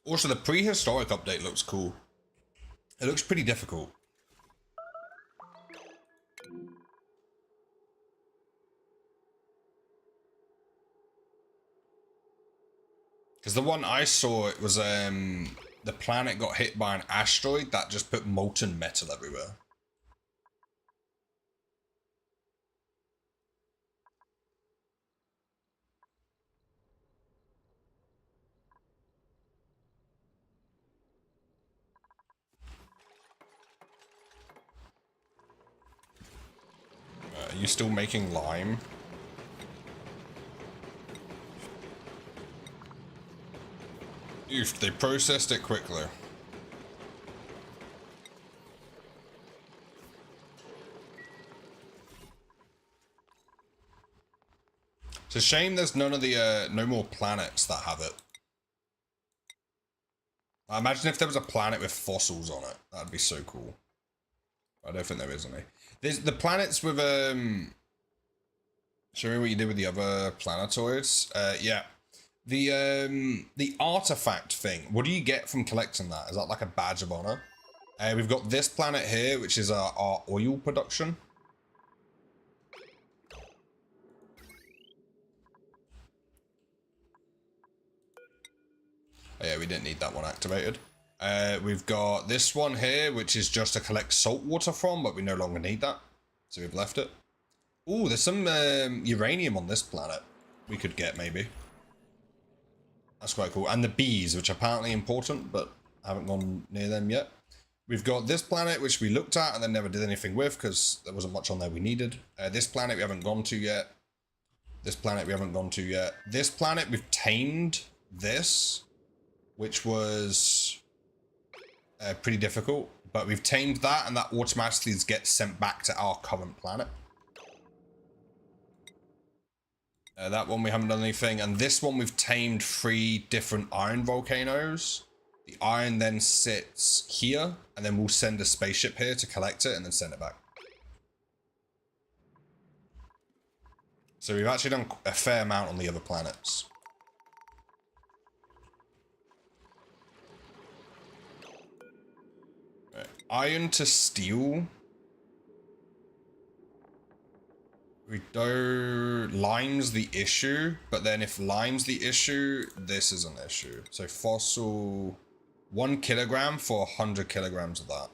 Also, the prehistoric update looks cool. It looks pretty difficult. Because the one I saw, it was the planet got hit by an asteroid that just put molten metal everywhere. Are you still making lime? Oof, they processed it quickly. It's a shame there's none of the, no more planets that have it. I imagine if there was a planet with fossils on it, that'd be so cool. I don't think there is any. There's the planets with, show me what you did with the other planetoids. Yeah. The artifact thing, what do you get from collecting that? Is that like a badge of honor? We've got this planet here, which is our oil production. Oh yeah, we didn't need that one activated. We've got this one here, which is just to collect salt water from, but we no longer need that. So we've left it. Ooh, there's some uranium on this planet we could get, maybe. That's quite cool. And the bees, which are apparently important, but I haven't gone near them yet. We've got this planet, which we looked at and then never did anything with because there wasn't much on there we needed. This planet we haven't gone to yet. This planet we haven't gone to yet. This planet we've tamed this, which was pretty difficult. But we've tamed that and that automatically gets sent back to our current planet. That one we haven't done anything, and this one we've tamed 3 different iron volcanoes. The iron then sits here, and then we'll send a spaceship here to collect it and then send it back. So we've actually done a fair amount on the other planets. Right. Iron to steel. We do lime's the issue, but then if lime's the issue, this is an issue. So fossil, 1 kilogram for 100 kilograms of that.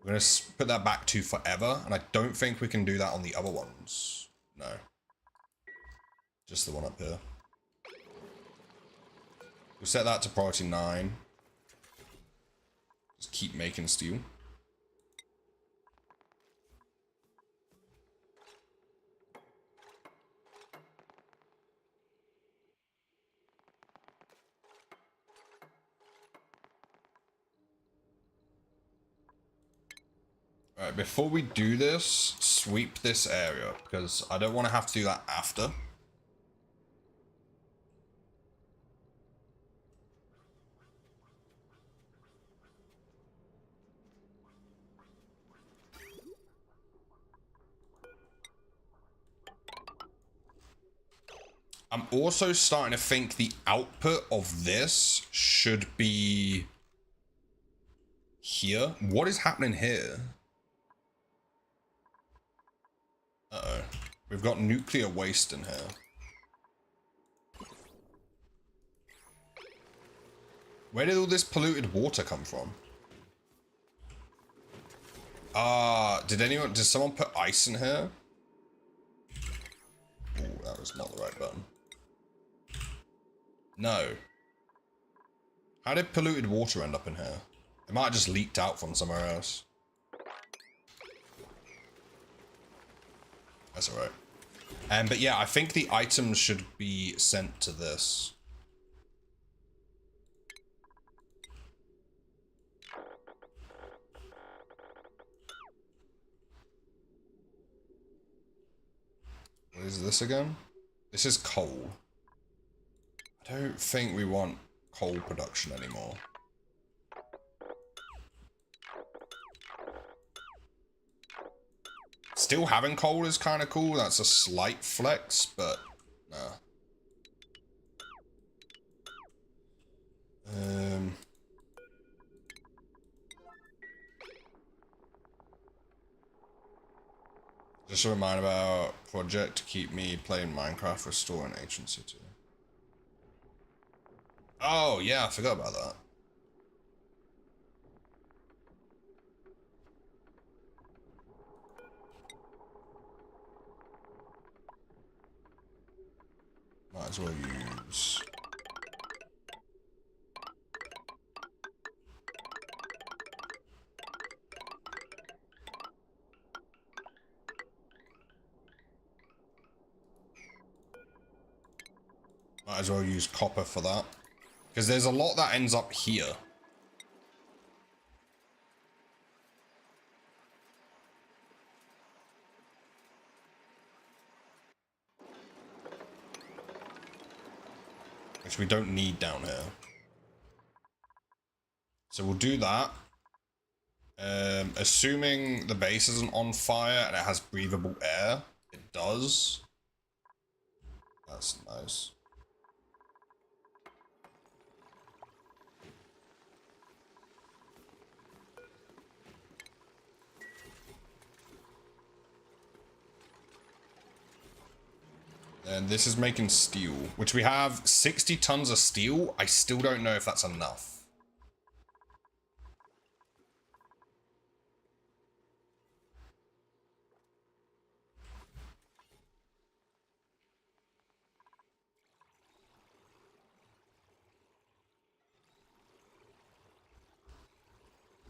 We're gonna put that back to forever, and I don't think we can do that on the other ones. No. Just the one up here. We'll set that to priority 9. Just keep making steel. Alright, before we do this, sweep this area, because I don't want to have to do that after. I'm also starting to think the output of this should be here. What is happening here? Uh-oh. We've got nuclear waste in here. Where did all this polluted water come from? Did someone put ice in here? Oh, that was not the right button. No. How did polluted water end up in here? It might have just leaked out from somewhere else. That's alright. But yeah, I think the items should be sent to this. What is this again? This is coal. I don't think we want coal production anymore. Still having coal is kind of cool. That's a slight flex, but nah. Just a reminder about project to keep me playing Minecraft, restore an ancient city. Oh yeah, I forgot about that. Might as well use... Might as well use copper for that. Because there's a lot that ends up here. Which we don't need down here. So we'll do that. Assuming the base isn't on fire and it has breathable air. It does. That's nice. And this is making steel, which we have 60 tons of steel. I still don't know if that's enough.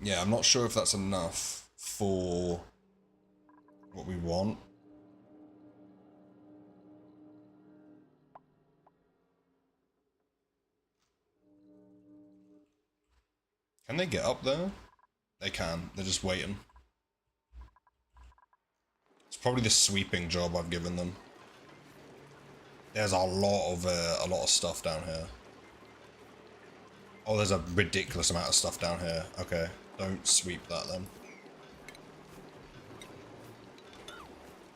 Yeah, I'm not sure if that's enough for what we want. Can they get up there? They can. They're just waiting. It's probably the sweeping job I've given them. There's a lot of stuff down here. Oh, there's a ridiculous amount of stuff down here. Okay, don't sweep that then.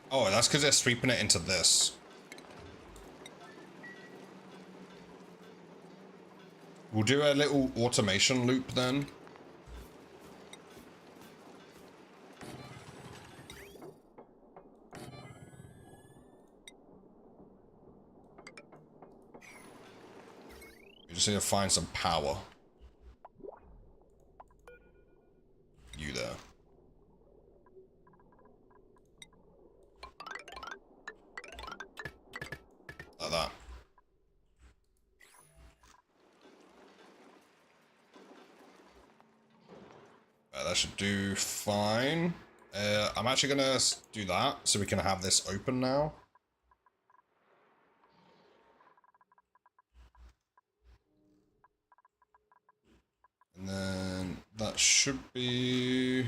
Oh, that's because they're sweeping it into this. We'll do a little automation loop then. We just need to find some power. You there. Like that. That should do fine. I'm actually gonna do that so we can have this open now. And then that should be...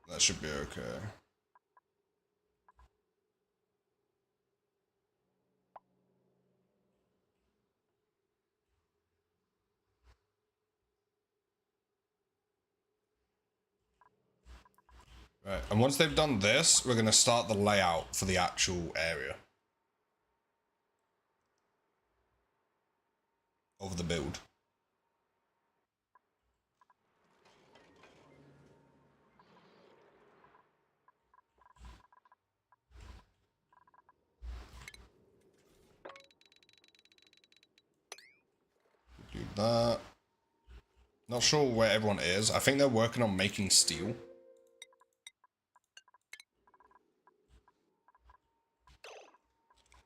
That should be okay. Right, and once they've done this, we're going to start the layout for the actual area. of the build. Do that. Not sure where everyone is. I think they're working on making steel.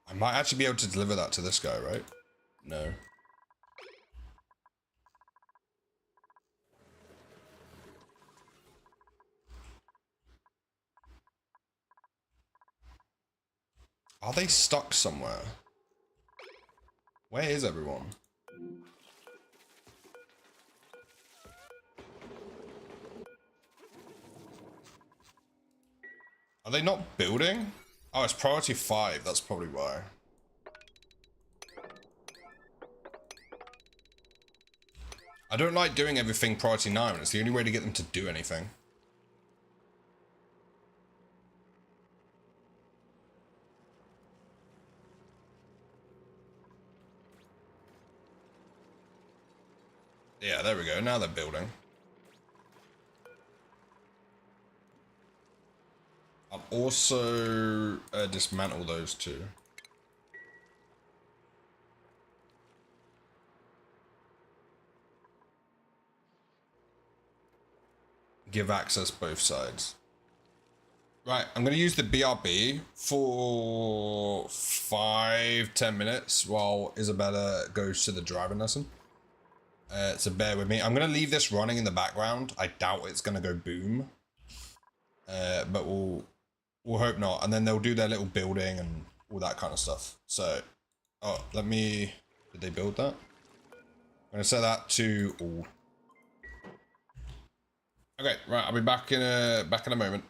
I might actually be able to deliver that to this guy, right? No. Are they stuck somewhere? Where is everyone? Are they not building? Oh, it's priority 5. That's probably why. I don't like doing everything priority 9. It's the only way to get them to do anything. Yeah, there we go. Now they're building. I'll also dismantle those two. Give access both sides. Right, I'm going to use the BRB for 5-10 minutes while Isabella goes to the driving lesson. So bear with me. I'm going to leave this running in the background. I doubt it's going to go boom. But we'll hope not. And then they'll do their little building and all that kind of stuff. So, oh, let me... Did they build that? I'm going to set that to all. Okay, right. I'll be back in a moment.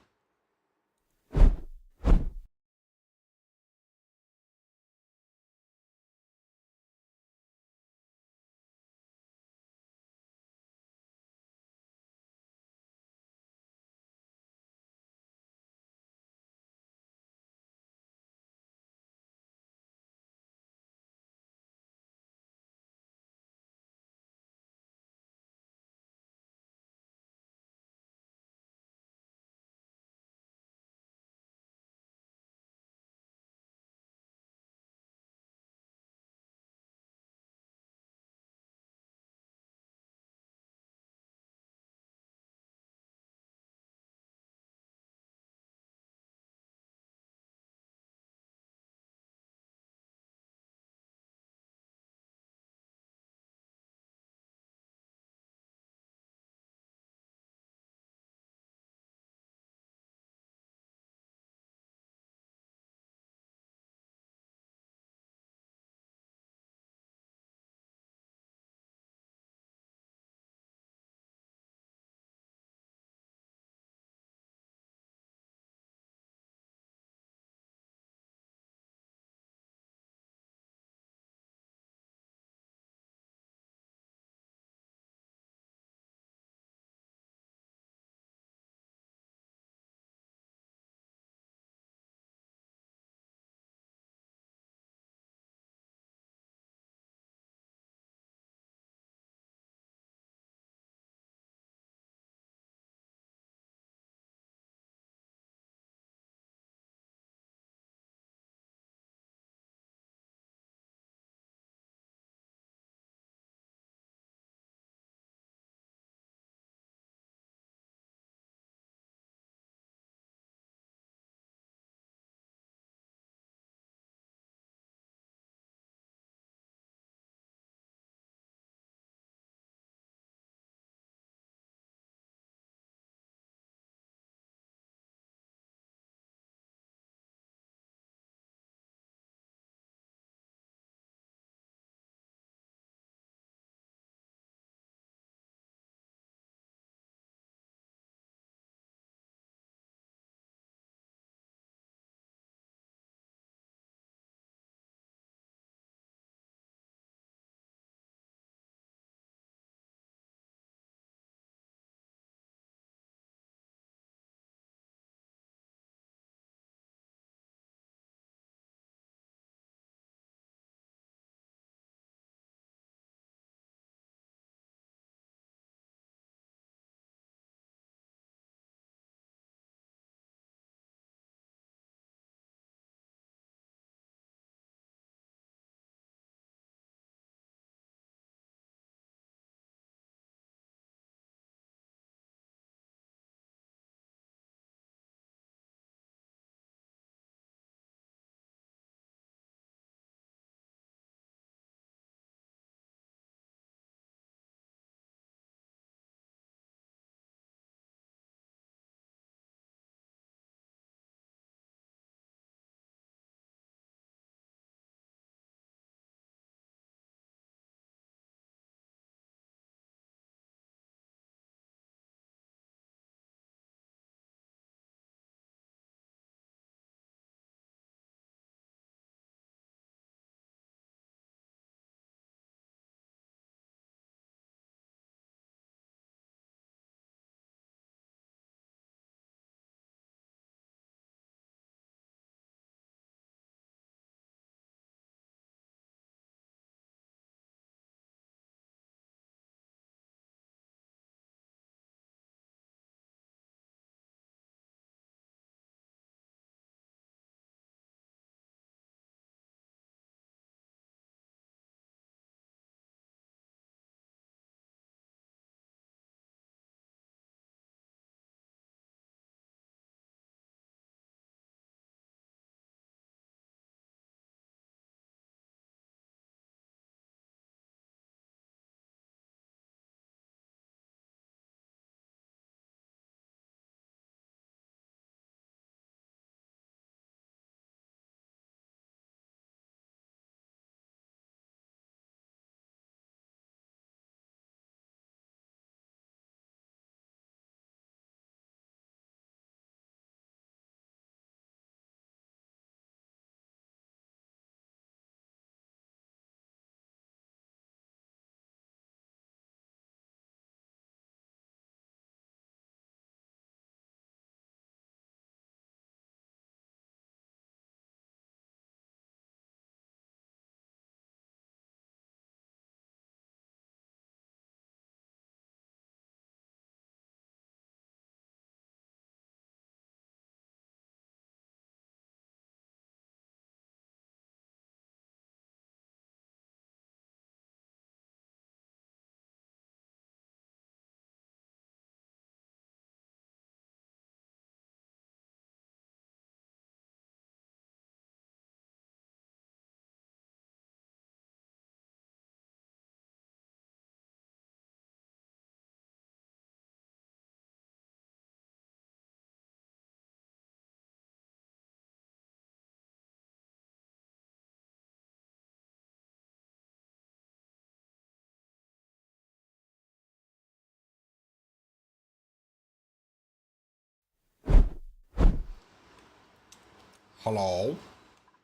Hello.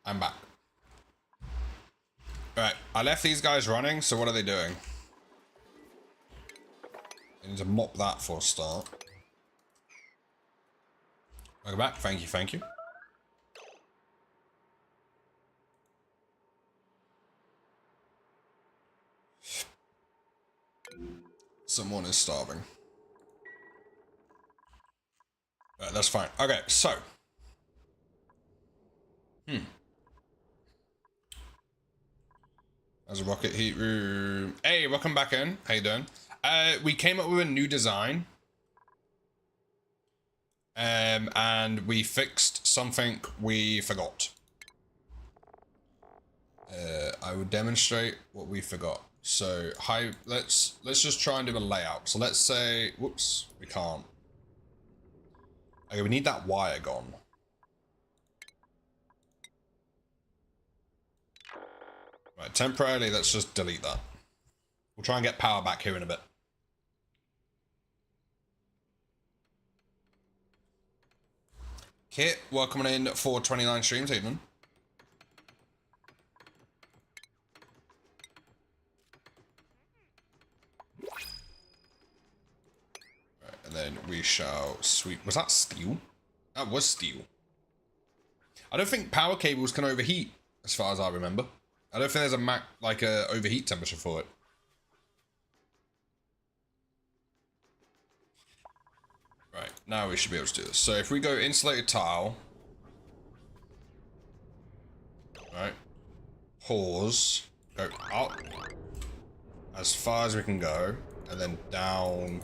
I'm back. Alright, I left these guys running, so what are they doing? I need to mop that for a start. Welcome back. Thank you, thank you. Someone is starving. Right, that's fine. Okay, so. There's a rocket heat room. Hey, welcome back in. How you doing? We came up with a new design. And we fixed something we forgot. I will demonstrate what we forgot. So, let's just try and do a layout. So let's say, whoops, we can't. Okay, we need that wire gone. Right, temporarily, let's just delete that. We'll try and get power back here in a bit. Kit, welcome in for 29 streams, Aiden. Right, and then we shall sweep. Was that steel? That was steel. I don't think power cables can overheat, as far as I remember. I don't think there's a overheat temperature for it. Right, now we should be able to do this. So if we go insulated tile, right, pause, go up as far as we can go, and then down,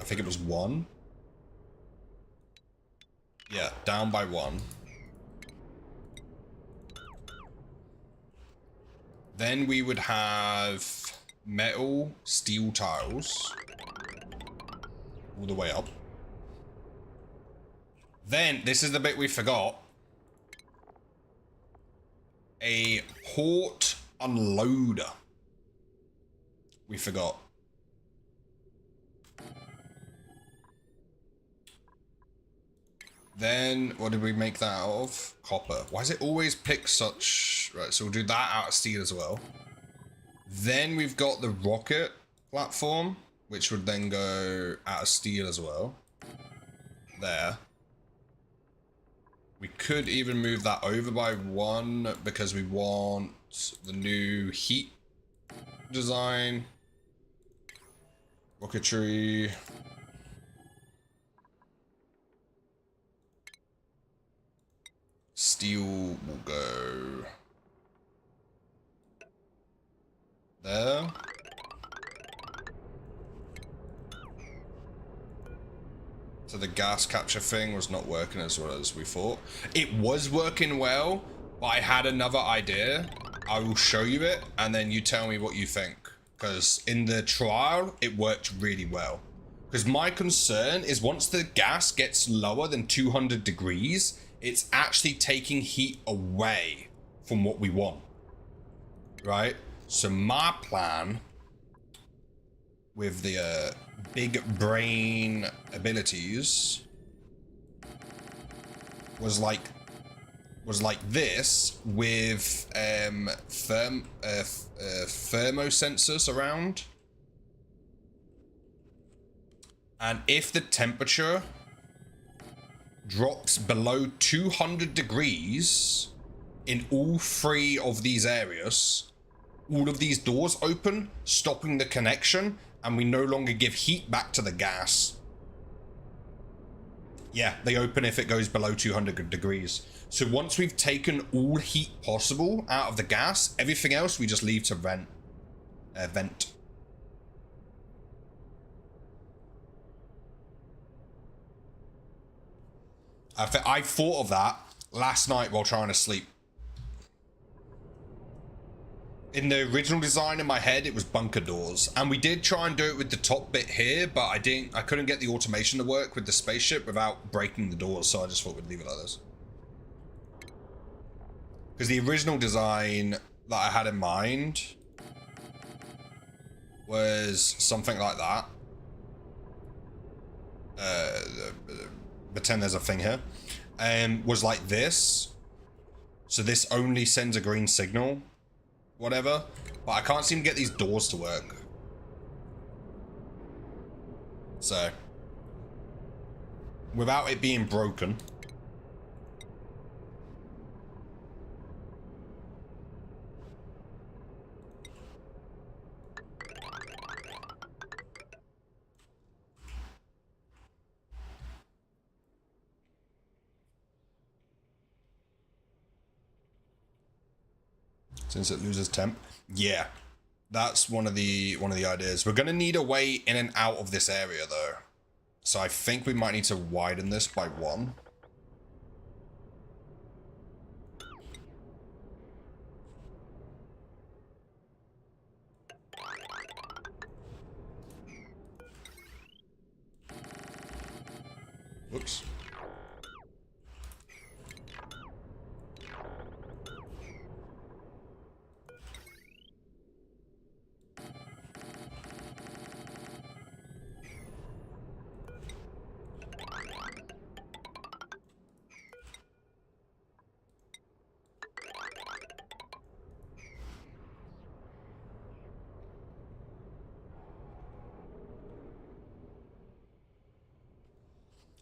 I think it was 1. Yeah, down by 1. Then we would have metal, steel tiles all the way up. Then, this is the bit we forgot. A port unloader. We forgot. Then, what did we make that out of? Copper. Why does it always pick such... Right, so we'll do that out of steel as well. Then we've got the rocket platform, which would then go out of steel as well. There. We could even move that over by 1 because we want the new heat design. Rocketry. Steel will go there. So the gas capture thing was not working as well as we thought. It was working well, but I had another idea. I will show you it, and then you tell me what you think. Because in the trial, it worked really well. Because my concern is once the gas gets lower than 200 degrees, it's actually taking heat away from what we want. Right? So my plan with the big brain abilities was like this with thermosensors around, and if the temperature drops below 200 degrees in all 3 of these areas, all of these doors open, stopping the connection, and we no longer give heat back to the gas. Yeah, they open if it goes below 200 degrees. So once we've taken all heat possible out of the gas, everything else we just leave to vent. I thought of that last night while trying to sleep. In the original design in my head, it was bunker doors, and we did try and do it with the top bit here, but I couldn't get the automation to work with the spaceship without breaking the doors, so I just thought we'd leave it like this. Because the original design that I had in mind was something like that. Pretend there's a thing here. Was like this, So this only sends a green signal, whatever. But I can't seem to get these doors to work. So, without it being broken. Since it loses temp. Yeah. That's one of the ideas. We're gonna need a way in and out of this area though. So I think we might need to widen this by 1. Whoops.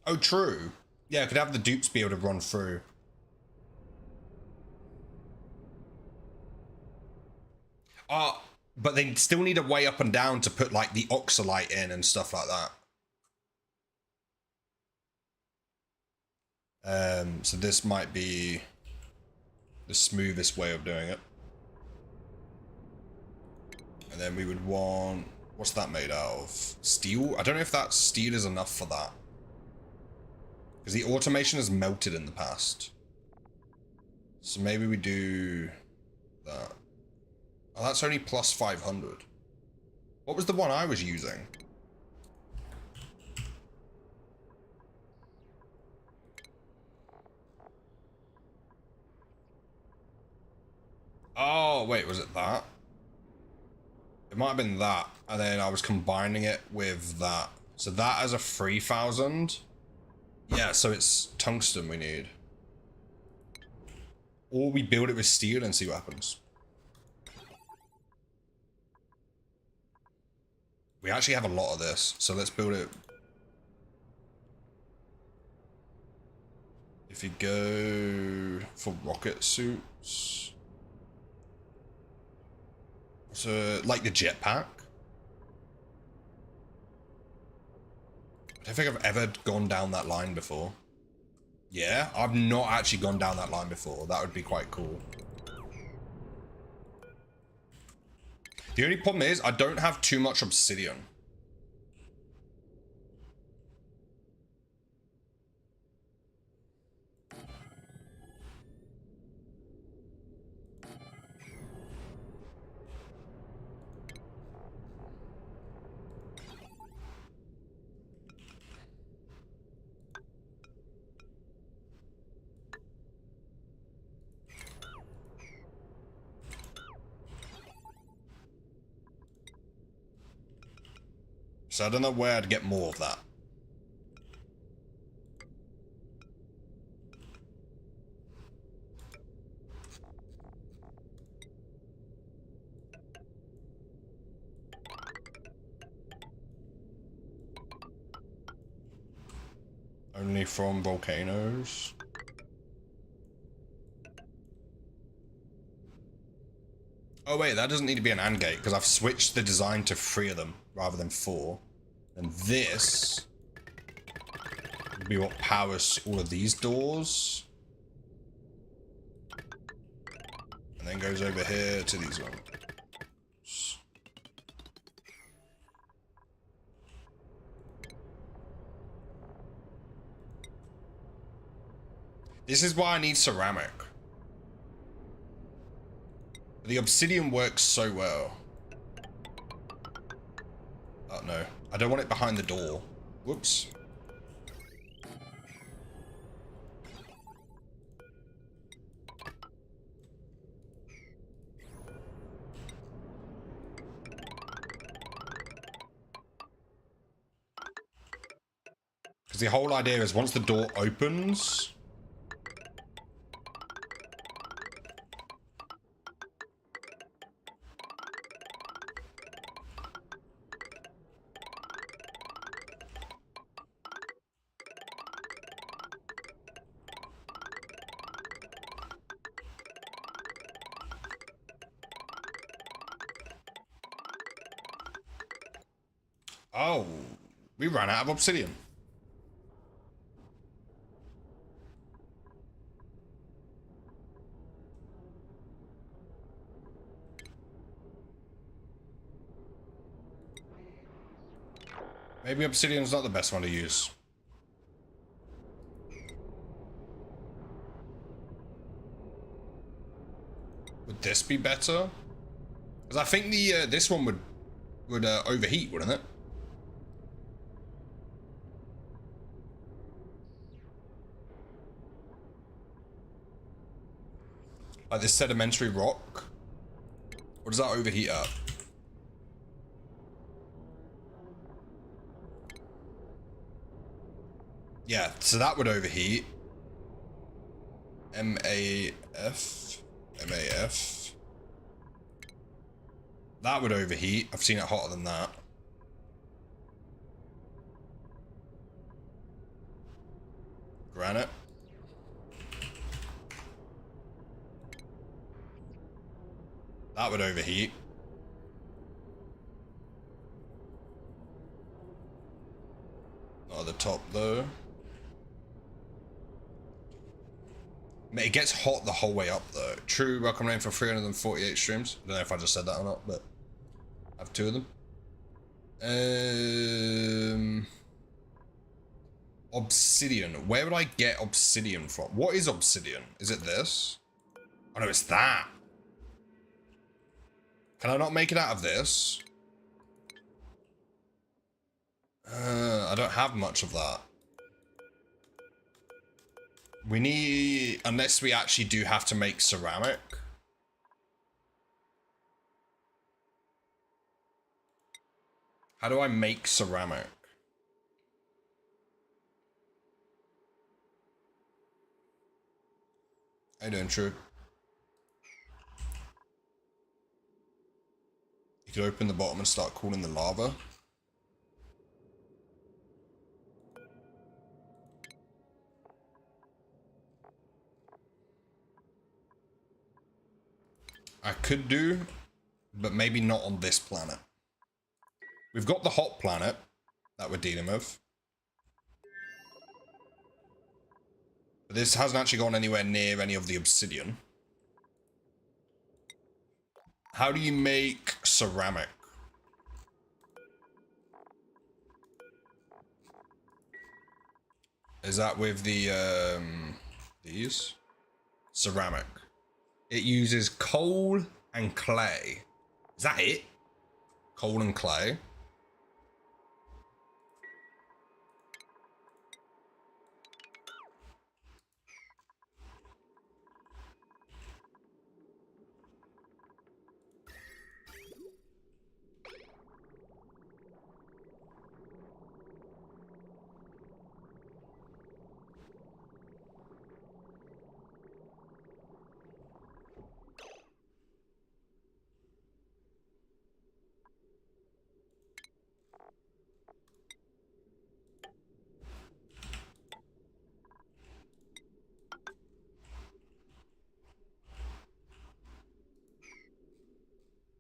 Oh, true. Yeah, I could have the dupes be able to run through. But they still need a way up and down to put, like, the oxalite in and stuff like that. So this might be the smoothest way of doing it. And then we would want... What's that made out of? Steel? I don't know if that steel is enough for that. Because the automation has melted in the past. So maybe we do that. Oh, that's only plus 500. What was the one I was using? Oh, wait, was it that? It might have been that. And then I was combining it with that. So that has a 3,000. Yeah, so it's tungsten we need. Or we build it with steel and see what happens. We actually have a lot of this, so let's build it. If you go for rocket suits. So, like the jetpack. I don't think I've ever gone down that line before. Yeah, I've not actually gone down that line before. That would be quite cool. The only problem is I don't have too much obsidian. So I don't know where I'd get more of that. Only from volcanoes. Oh wait, that doesn't need to be an AND gate because I've switched the design to 3 of them rather than 4. And this would be what powers all of these doors. And then goes over here to these ones. This is why I need ceramic. The obsidian works so well. Oh no, I don't want it behind the door. Whoops. Because the whole idea is once the door opens, Oh, we ran out of obsidian. Maybe obsidian's not the best one to use. Would this be better? Because I think the this one would overheat, wouldn't it? Like this sedimentary rock? Or does that overheat up? Yeah, so that would overheat. MAF. MAF. That would overheat. I've seen it hotter than that. Granite. That would overheat. Not at the top though. It gets hot the whole way up though. True, welcome in for 348 streams. I don't know if I just said that or not, but I have 2 of them. Obsidian. Where would I get obsidian from? What is obsidian? Is it this? Oh no, it's that. Can I not make it out of this? I don't have much of that. We need... Unless we actually do have to make ceramic. How do I make ceramic? How you doing, True? You could open the bottom and start cooling the lava. I could do, but maybe not on this planet. We've got the hot planet that we're dealing with. But this hasn't actually gone anywhere near any of the obsidian. How do you make ceramic? Is that with the, these? Ceramic. It uses coal and clay. Is that it? Coal and clay?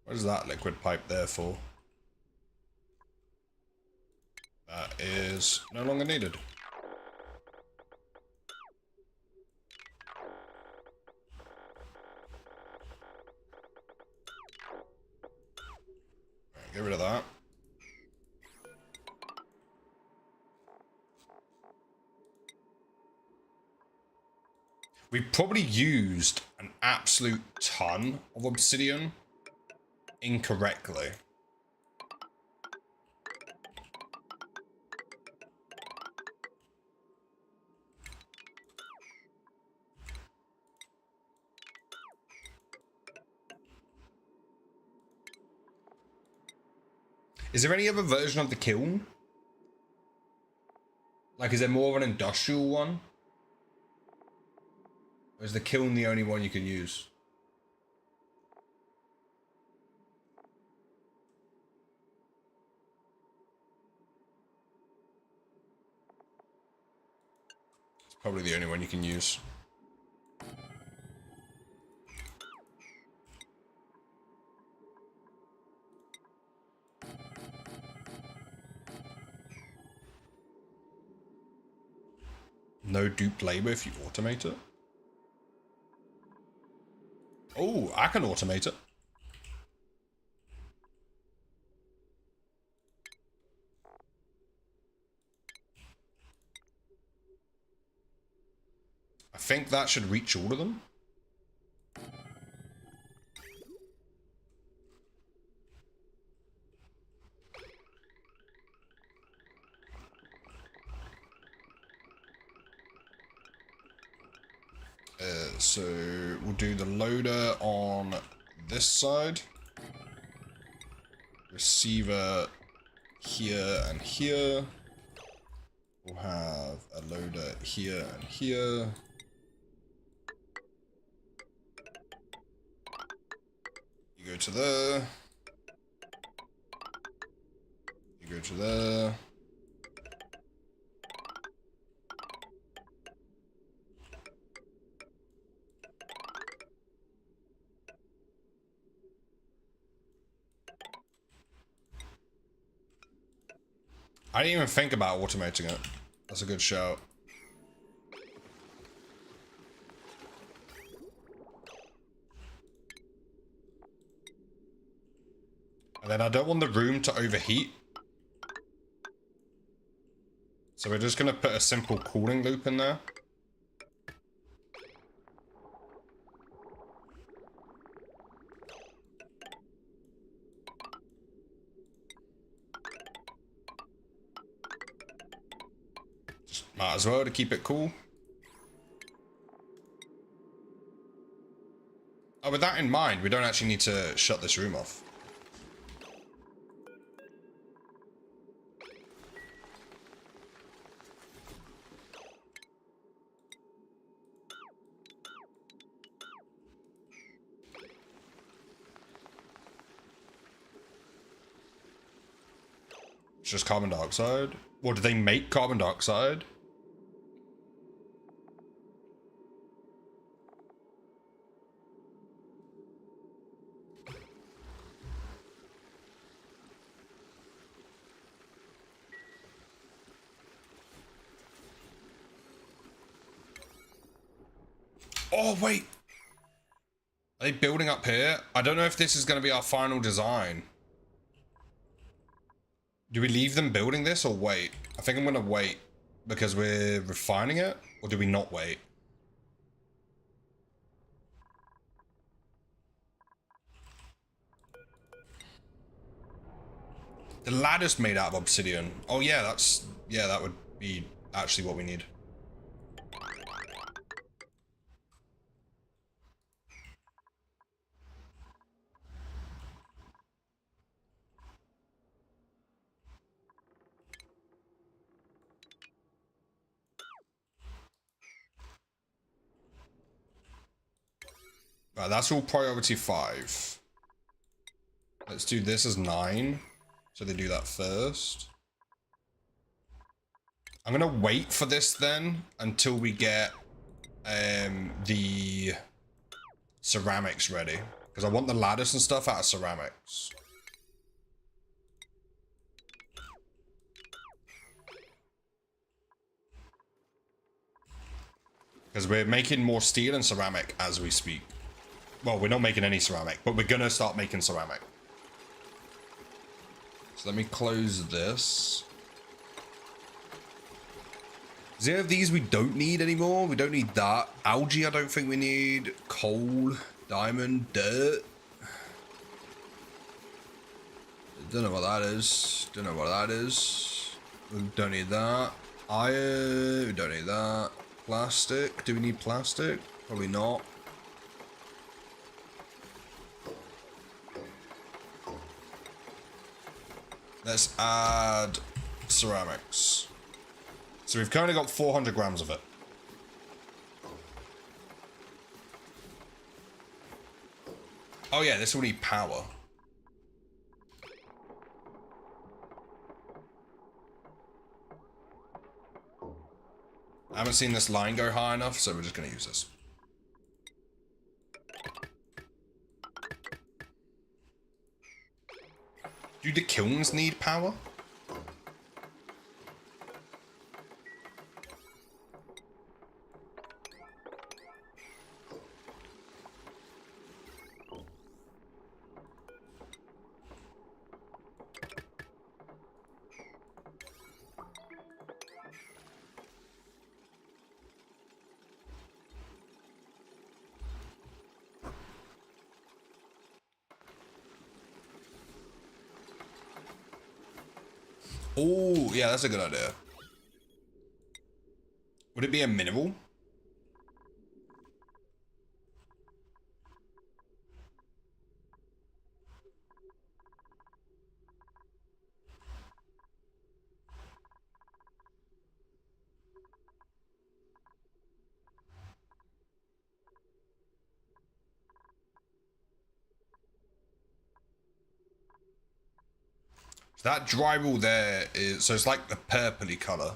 What is that liquid pipe there for? That is no longer needed. Right, get rid of that. We probably used an absolute ton of obsidian incorrectly. Is there any other version of the kiln? Like, is there more of an industrial one? Or is the kiln the only one you can use? It's probably the only one you can use. no duped labor if you automate it. Oh, I can automate it. I think that should reach all of them. So we'll do the loader on this side. Receiver here and here. We'll have a loader here and here. You go to there. You go to there. I didn't even think about automating it. That's a good shout. And then I don't want the room to overheat. So we're just going to put a simple cooling loop in there. Just might as well to keep it cool. Oh, with that in mind, we don't actually need to shut this room off. It's just carbon dioxide. Or do they make carbon dioxide? Oh, wait. Are they building up here? I don't know if this is going to be our final design. Do we leave them building this or wait? I think I'm going to wait because we're refining it. Or do we not wait? The ladder's made out of obsidian. Oh yeah, that would be actually what we need. Right, that's all priority 5. Let's do this as 9. So they do that first. I'm gonna wait for this then until we get the ceramics ready. Because I want the lattice and stuff out of ceramics. Because we're making more steel and ceramic as we speak. Well, we're not making any ceramic, but we're gonna start making ceramic. So let me close this. Zero of these we don't need anymore. We don't need that. Algae I don't think we need. Coal, diamond, dirt. Don't know what that is. Don't know what that is. We don't need that. Iron, we don't need that. Plastic, do we need plastic? Probably not. Let's add ceramics. So we've currently got 400 grams of it. Oh yeah, this will need power. I haven't seen this line go high enough, so we're just going to use this. Do the kilns need power? Oh, yeah, that's a good idea. Would it be a mineral? So that drywall there is, so it's like the purpley color.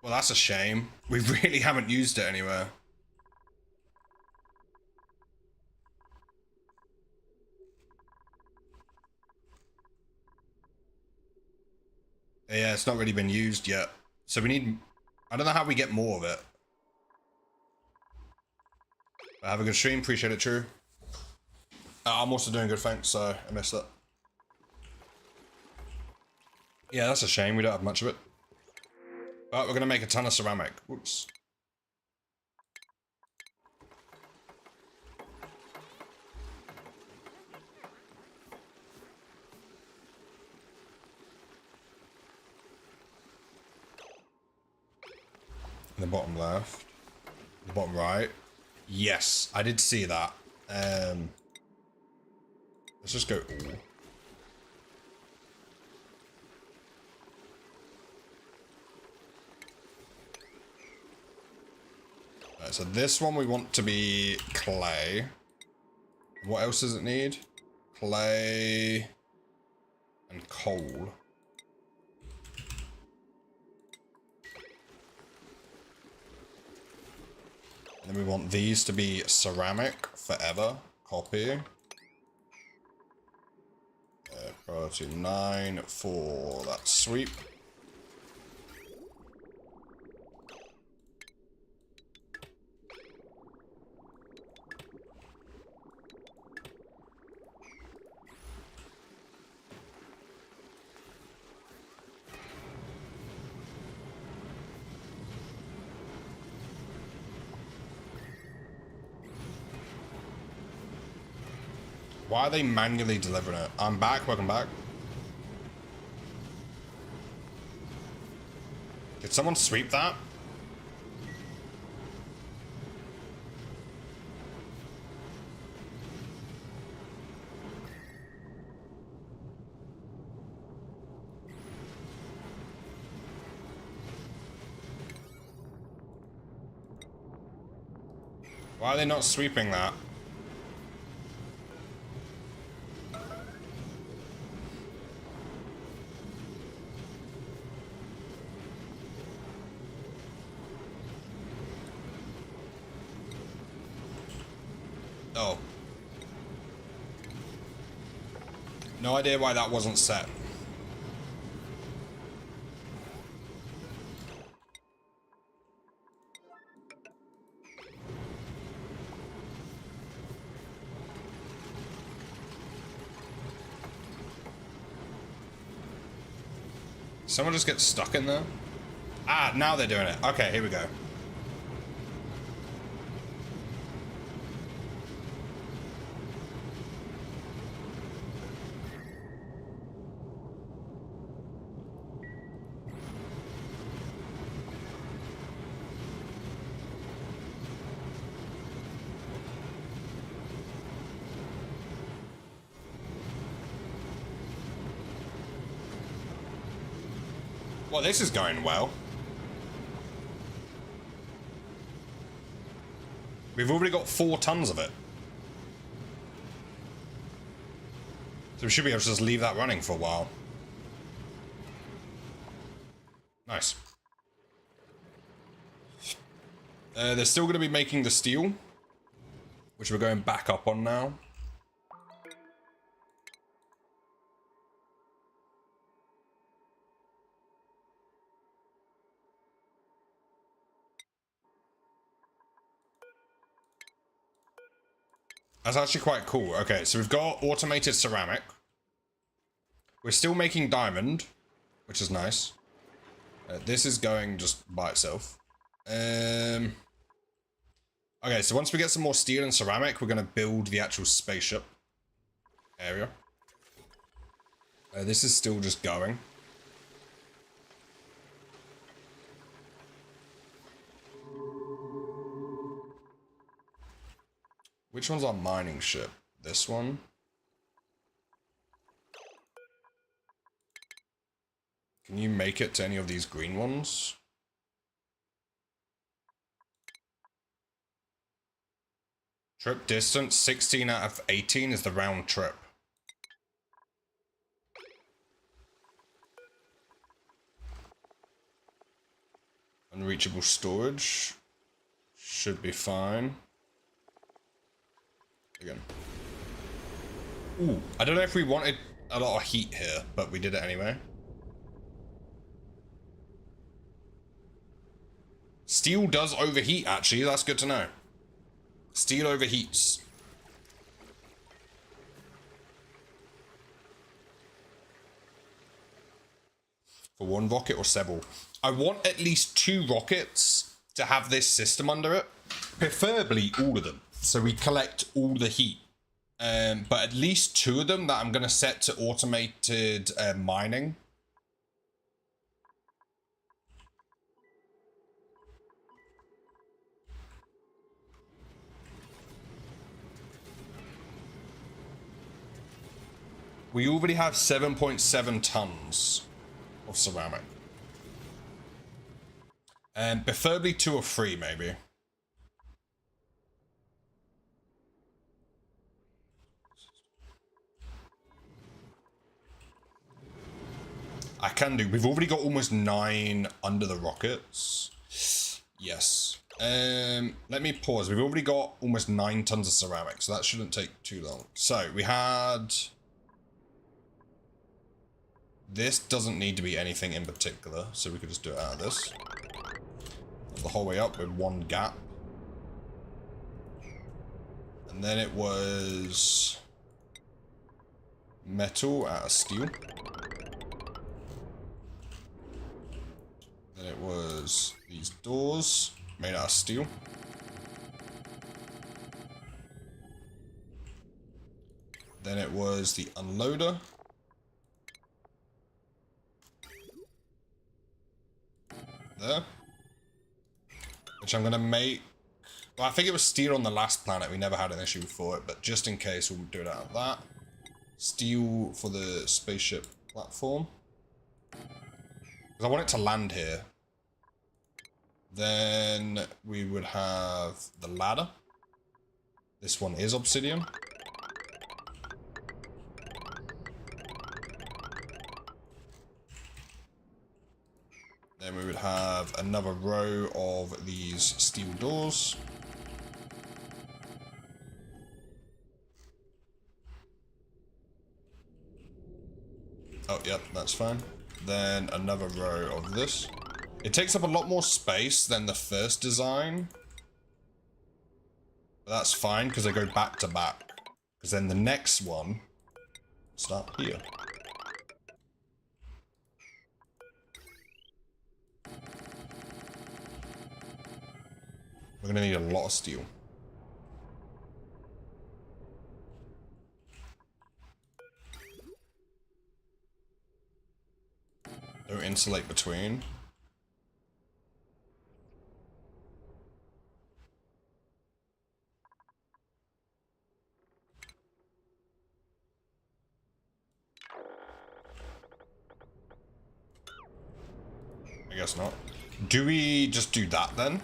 Well, that's a shame. We really haven't used it anywhere. Yeah, it's not really been used yet. So we need... I don't know how we get more of it. But have a good stream. Appreciate it, True. I'm also doing good, thanks. So I missed that. Yeah, that's a shame. We don't have much of it. But we're going to make a ton of ceramic. Whoops. In the bottom left. The bottom right. Yes, I did see that. Let's just go all. Right, so this one we want to be clay. What else does it need? Clay and coal. And then we want these to be ceramic forever. Copy. Priority 9 for that sweep. Why are they manually delivering it? I'm back, welcome back. Did someone sweep that? Why are they not sweeping that? Oh. No idea why that wasn't set. Someone just gets stuck in there? Ah, now they're doing it. Okay, here we go. Well, this is going well. We've already got 4 tons of it. So we should be able to just leave that running for a while. Nice. They're still going to be making the steel, which we're going back up on now. That's actually quite cool. Okay, so we've got automated ceramic. We're still making diamond, which is nice. This is going just by itself. Okay, so once we get some more steel and ceramic, we're going to build the actual spaceship area. This is still just going. Which one's our mining ship? This one? Can you make it to any of these green ones? Trip distance, 16 out of 18 is the round trip. Unreachable storage. Should be fine. Again. Ooh, I don't know if we wanted a lot of heat here, but we did it anyway. Steel does overheat, actually. That's good to know. Steel overheats. For one rocket or several? I want at least 2 rockets to have this system under it. Preferably all of them. So we collect all the heat. But at least 2 of them that I'm going to set to automated mining. We already have 7.7 tons of ceramic. Preferably 2 or 3, maybe. I can do. We've already got almost 9 under the rockets. Yes. Let me pause. We've already got almost 9 tons of ceramic, so that shouldn't take too long. So we had... This doesn't need to be anything in particular, so we could just do it out of this. The whole way up with 1 gap. And then it was... metal out of steel. Then it was these doors made out of steel. Then it was the unloader. There. Which I'm going to make... Well, I think it was steel on the last planet. We never had an issue for it, but just in case, we'll do it out of that. Steel for the spaceship platform. Because I want it to land here. Then we would have the ladder. This one is obsidian. Then we would have another row of these steel doors. Oh, yep, that's fine. Then another row of this. It takes up a lot more space than the first design. But that's fine, because they go back to back. Because then the next one... start here. We're going to need a lot of steel. Don't insulate between. I guess not. Do we just do that then?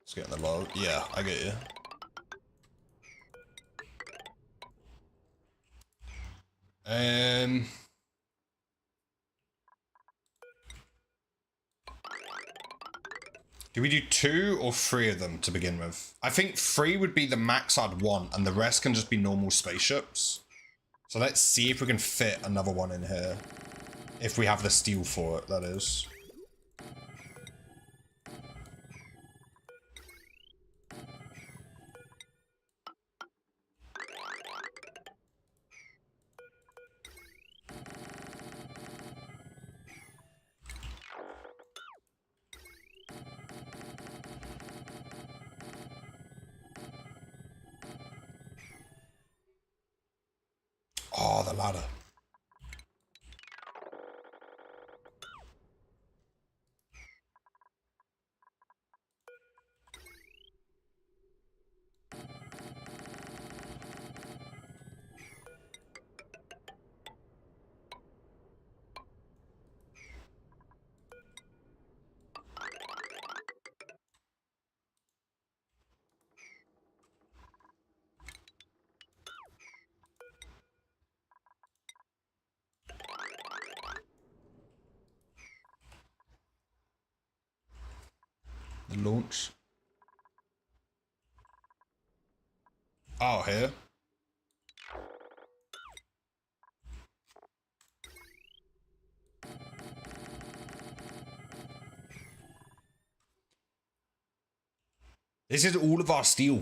Let's get in the low. Yeah, I get you. Um. Do we do 2 or 3 of them to begin with? I think 3 would be the max I'd want, and the rest can just be normal spaceships. So let's see if we can fit another one in here. If we have the steel for it, that is. Oh, the ladder. The launch. Oh, here. This is all of our steel.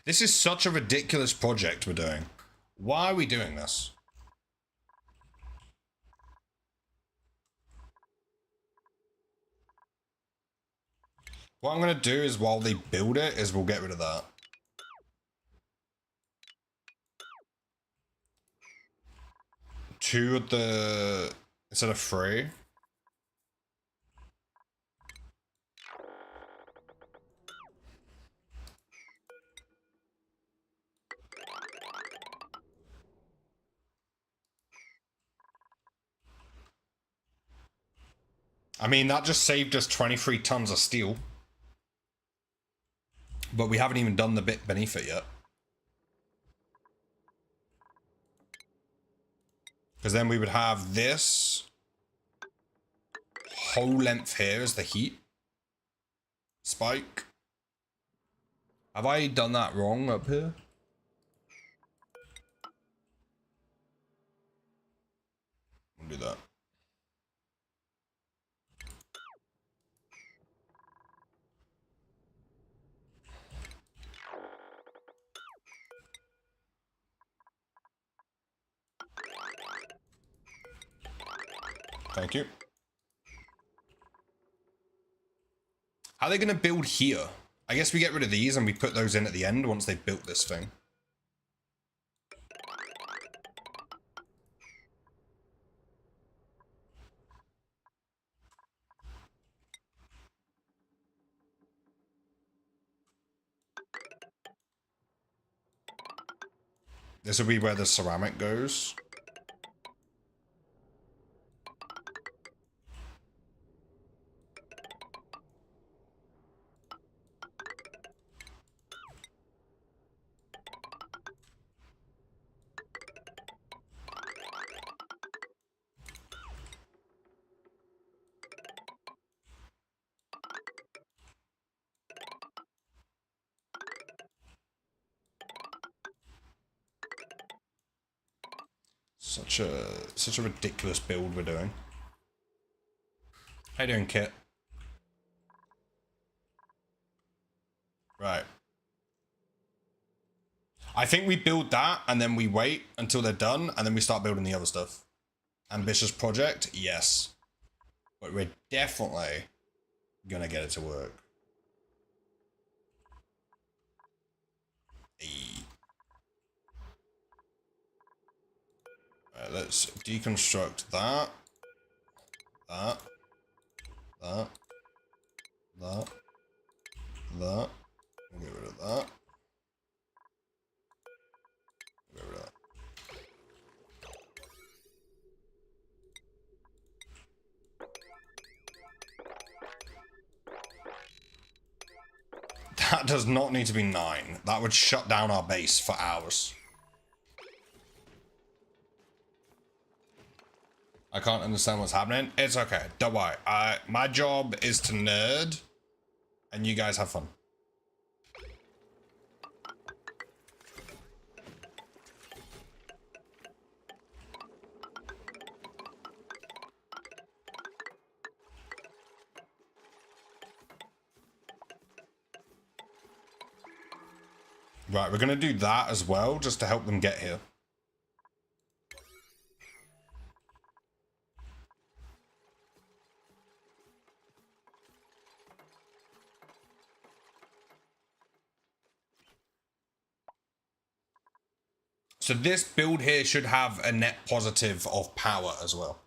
This is such a ridiculous project we're doing. Why are we doing this? What I'm going to do is while they build it is we'll get rid of that. Two of the... instead of 3. I mean, that just saved us 23 tons of steel. But we haven't even done the bit beneath it yet. Because then we would have this whole length here as the heat spike. Have I done that wrong up here? I'll do that. Thank you. How are they going to build here? I guess we get rid of these and we put those in at the end once they've built this thing. This will be where the ceramic goes. Such a ridiculous build we're doing. How you doing, Kit? Right. I think we build that and then we wait until they're done and then we start building the other stuff. Ambitious project, yes. But we're definitely gonna get it to work. Right, let's deconstruct that. That. We'll get rid of that. We'll get rid of that. That does not need to be 9. That would shut down our base for hours. I can't understand what's happening. It's okay. Don't worry. My job is to nerd, and you guys have fun. Right, we're going to do that as well, just to help them get here. So this build here should have a net positive of power as well.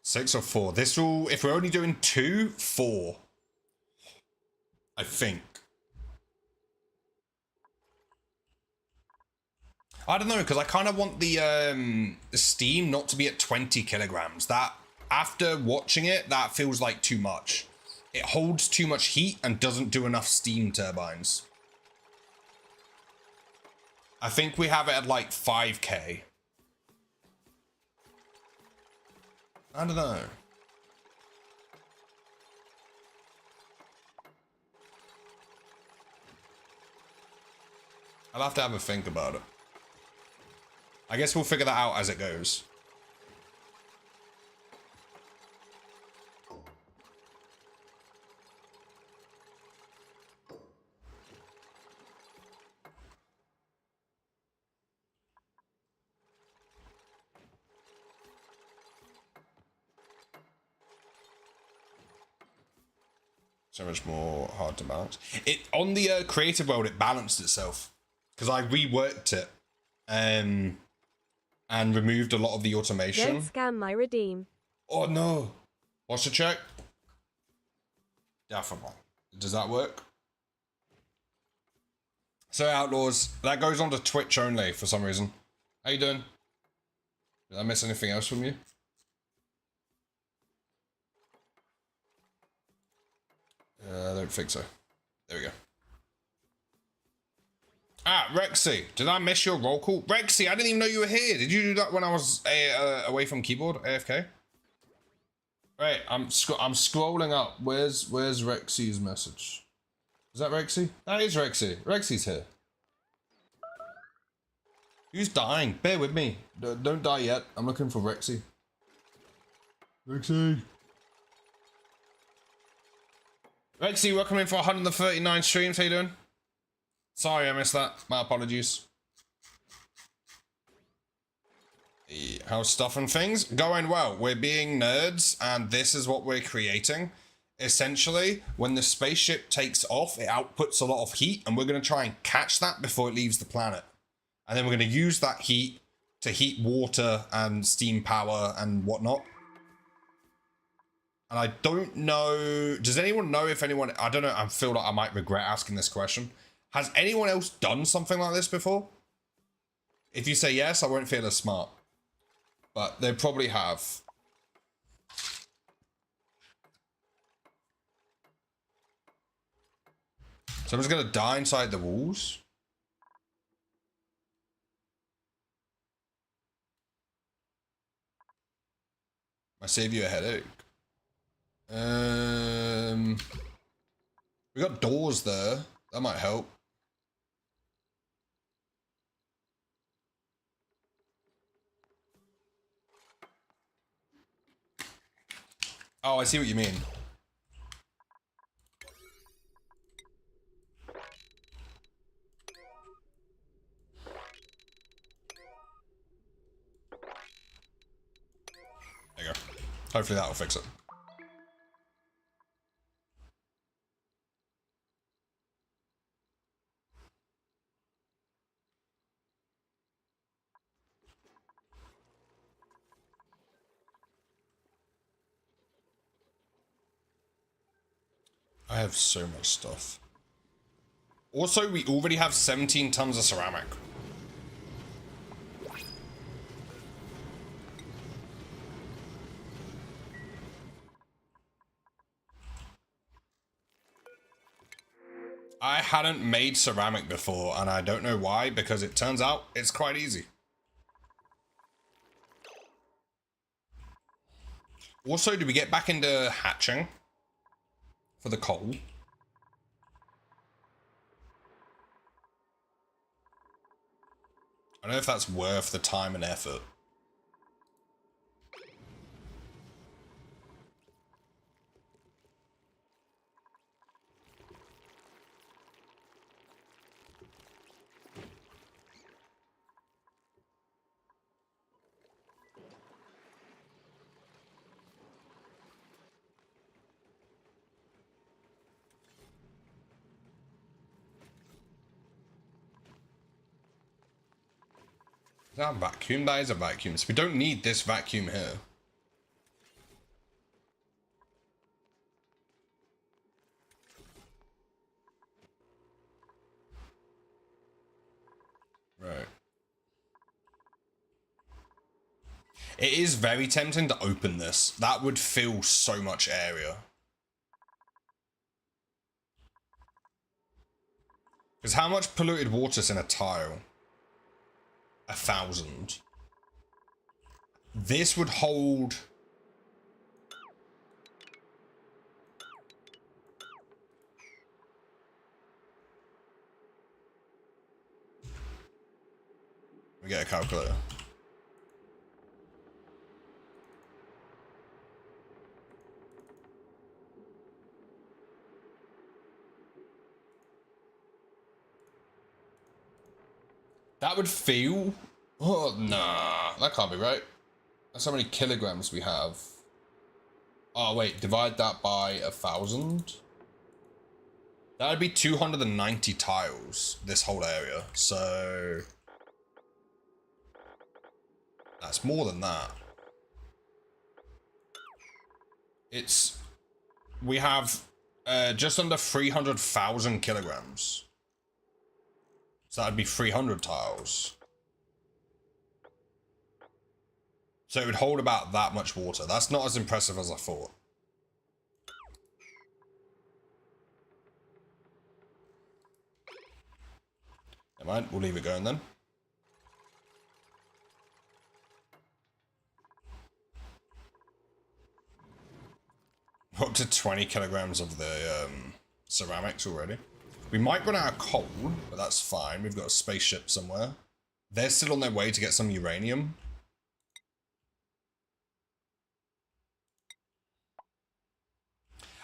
Six or 4. This will, if we're only doing 2, 4. I think. I don't know, because I kind of want the steam not to be at 20 kilograms. That, after watching it, that feels like too much. It holds too much heat and doesn't do enough steam turbines. I think we have it at like 5k. I don't know. I'll have to have a think about it. I guess we'll figure that out as it goes. So much more hard to balance. It on the creative world, it balanced itself because I reworked it and removed a lot of the automation. Don't scam my redeem. Oh no! What's the check? Definitely. Does that work? So Outlaws, that goes on to Twitch only for some reason. How you doing? Did I miss anything else from you? I don't think so. There we go. Ah, Rexy, did I miss your roll call? Rexy, I didn't even know you were here. Did you do that when I was away from keyboard, AFK? Right, I'm scrolling up. Where's Rexy's message? Is that Rexy? That is Rexy. Rexy's here. Who's dying? Bear with me. Don't die yet. I'm looking for Rexy. Rexy. Rexy, welcome in for 139 streams. How you doing? Sorry, I missed that. My apologies. How's stuff and things? Going well. We're being nerds, and this is what we're creating. Essentially, when the spaceship takes off, it outputs a lot of heat, and we're going to try and catch that before it leaves the planet. And then we're going to use that heat to heat water and steam power and whatnot. And I don't know... Does anyone know if anyone... I don't know. I feel like I might regret asking this question. Has anyone else done something like this before? If you say yes, I won't feel as smart. But they probably have. Someone's going to die inside the walls. I save you a headache. We got doors there. That might help. Oh, I see what you mean. There you go. Hopefully that'll fix it. I have so much stuff. Also, we already have 17 tons of ceramic. I hadn't made ceramic before, and I don't know why, because it turns out it's quite easy. Also, do we get back into hatching for the coal? I don't know if that's worth the time and effort. Is that a vacuum? That is a vacuum. So we don't need this vacuum here. Right. It is very tempting to open this. That would fill so much area. Because how much polluted water's in a tile? 1,000. This would hold... We get a calculator. That would feel... Oh, nah. That can't be right. That's how many kilograms we have. Oh, wait. Divide that by 1,000. That would be 290 tiles, this whole area. So... That's more than that. It's... We have just under 300,000 kilograms. So that'd be 300 tiles. So it would hold about that much water. That's not as impressive as I thought. Never mind, we'll leave it going then. We're up to 20 kilograms of the ceramics already. We might run out of coal, but that's fine. We've got a spaceship somewhere. They're still on their way to get some uranium.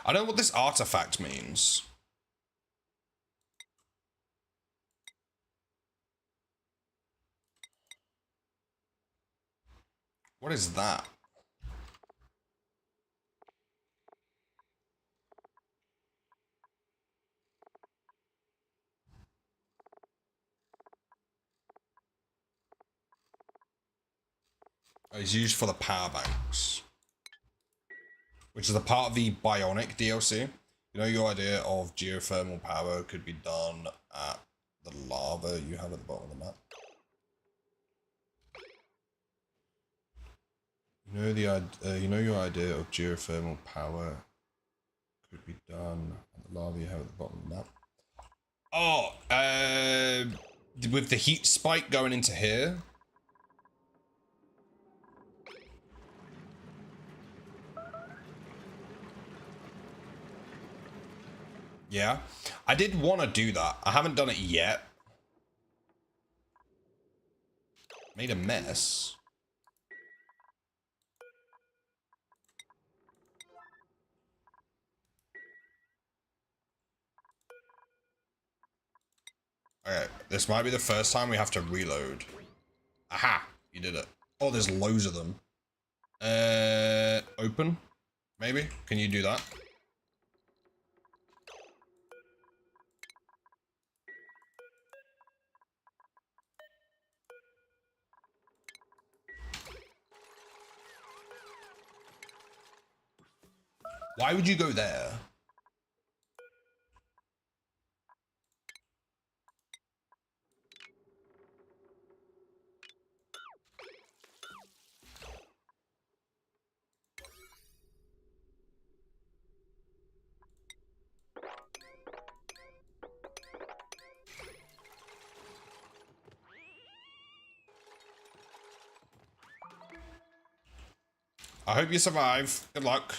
I don't know what this artifact means. What is that? Oh, it's used for the power banks. Which is a part of the Bionic DLC. You know, your idea of geothermal power could be done at the lava you have at the bottom of the map. You know your idea of geothermal power could be done at the lava you have at the bottom of the map. Oh, with the heat spike going into here. Yeah, I did want to do that. I haven't done it yet. Made a mess. Okay, this might be the first time we have to reload. Aha, you did it. Oh, there's loads of them. Open? Maybe? Can you do that? Why would you go there? I hope you survive. Good luck.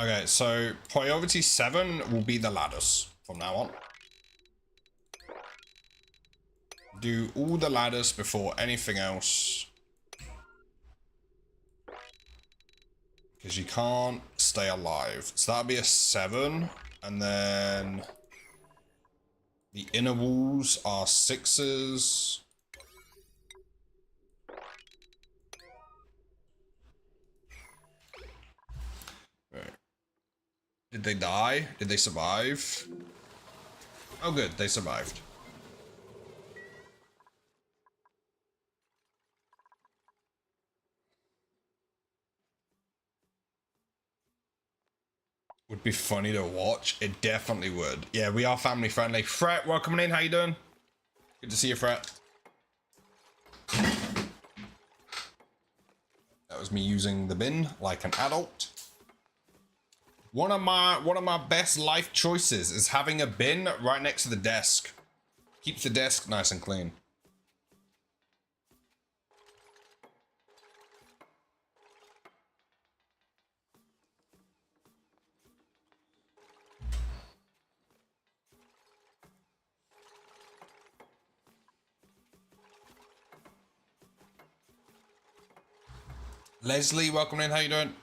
Okay, so priority 7 will be the ladders from now on. Do all the ladders before anything else. Because you can't stay alive. So that'll be a 7. And then the inner walls are 6s. Right. Did they die? Did they survive? Oh good, they survived. Would be funny to watch. It definitely would. Yeah, we are family friendly. Fret, welcome in. How you doing? Good to see you, Fret. That was me using the bin like an adult. One of my best life choices is having a bin right next to the desk. Keeps the desk nice and clean. Leslie, welcome in. How you doing?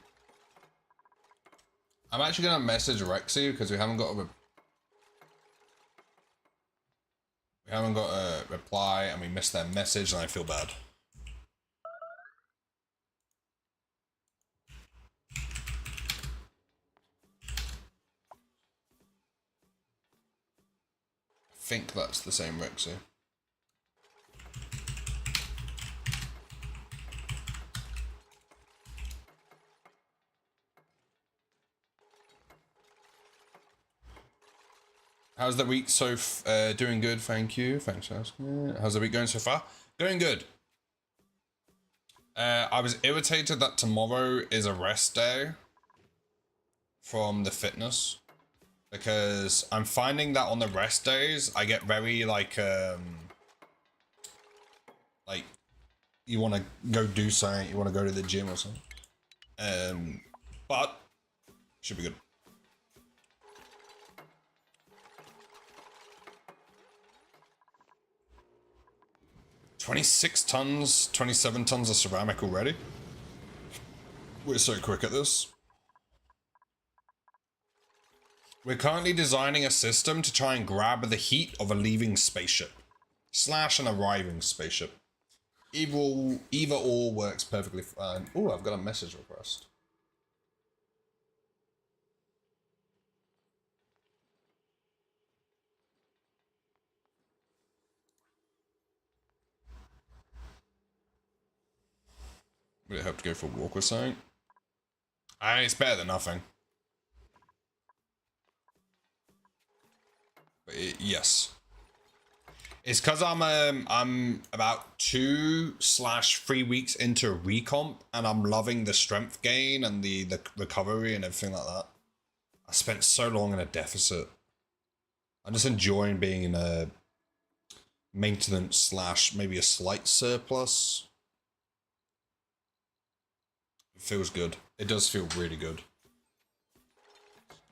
I'm actually gonna message Rexy because we haven't got a reply and we missed their message and I feel bad. I think that's the same Rexy. How's the week so doing good, thank you. Thanks for asking. How's the week going so far? Going good. I was irritated that tomorrow is a rest day from the fitness. Because I'm finding that on the rest days, I get very like you want to go do something, you want to go to the gym or something. But should be good. $26 tons, 27 tons of ceramic already. We're so quick at this. We're currently designing a system to try and grab the heat of a leaving spaceship / an arriving spaceship. Either or works perfectly fine. Oh, I've got a message request. Would it help to go for a walk or something? It's better than nothing. But yes. It's because I'm about 2/3 weeks into recomp and I'm loving the strength gain and the recovery and everything like that. I spent so long in a deficit. I'm just enjoying being in a maintenance / maybe a slight surplus. It feels good. It does feel really good.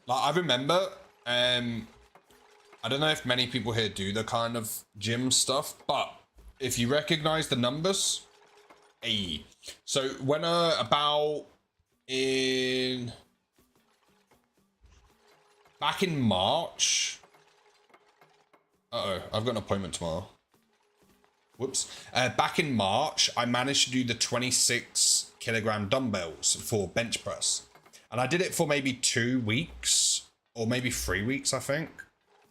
Like I remember, I don't know if many people here do the kind of gym stuff, but if you recognize the numbers, hey. So when back in March. I've got an appointment tomorrow. Whoops. Back in March, I managed to do the 26 kilogram dumbbells for bench press. And I did it for maybe 2 weeks or maybe 3 weeks, I think.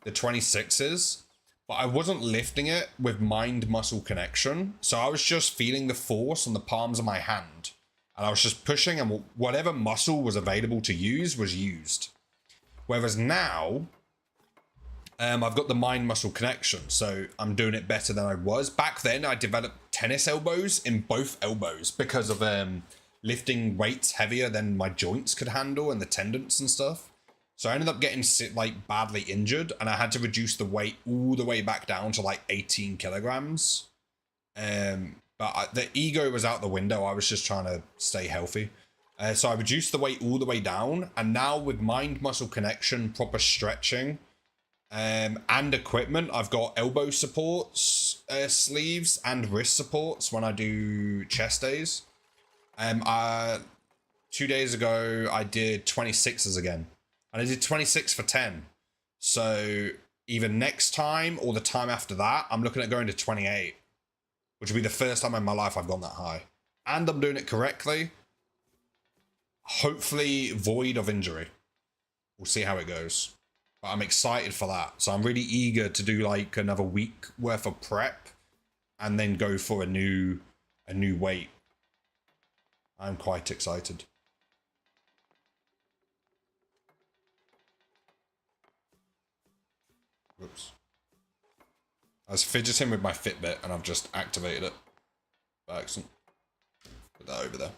The 26s. But I wasn't lifting it with mind muscle connection. So I was just feeling the force on the palms of my hand. And I was just pushing and whatever muscle was available to use was used. Whereas now, I've got the mind muscle connection, so I'm doing it better than I was. Back then, I developed tennis elbows in both elbows because of lifting weights heavier than my joints could handle and the tendons and stuff. So I ended up getting like badly injured, and I had to reduce the weight all the way back down to like 18 kilograms. But the ego was out the window. I was just trying to stay healthy. So I reduced the weight all the way down, and now with mind muscle connection, proper stretching, and equipment, I've got elbow supports, sleeves, and wrist supports when I do chest days. 2 days ago, I did 26s again. And I did 26 for 10. So either next time or the time after that, I'm looking at going to 28. Which will be the first time in my life I've gone that high. And I'm doing it correctly. Hopefully void of injury. We'll see how it goes. But I'm excited for that. So I'm really eager to do like another week worth of prep. And then go for a new weight. I'm quite excited. Whoops. I was fidgeting with my Fitbit and I've just activated it by accident. Put that over there.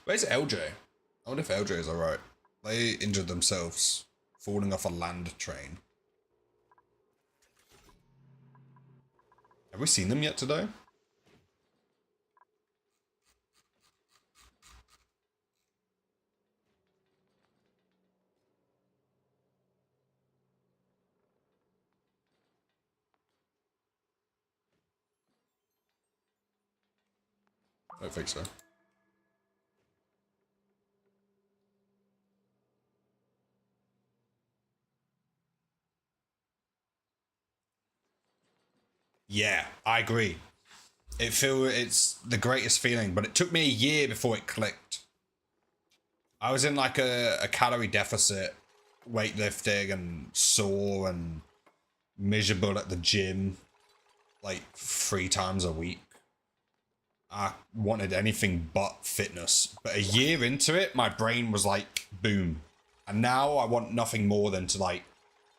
Where's LJ? I wonder if LJ is alright. They injured themselves falling off a land train. Have we seen them yet today? I don't think so. Yeah, I agree. It's the greatest feeling, but it took me a year before it clicked. I was in like a calorie deficit, weightlifting and sore and miserable at the gym, like 3 times a week. I wanted anything but fitness. But a year into it, my brain was like, boom. And now I want nothing more than to like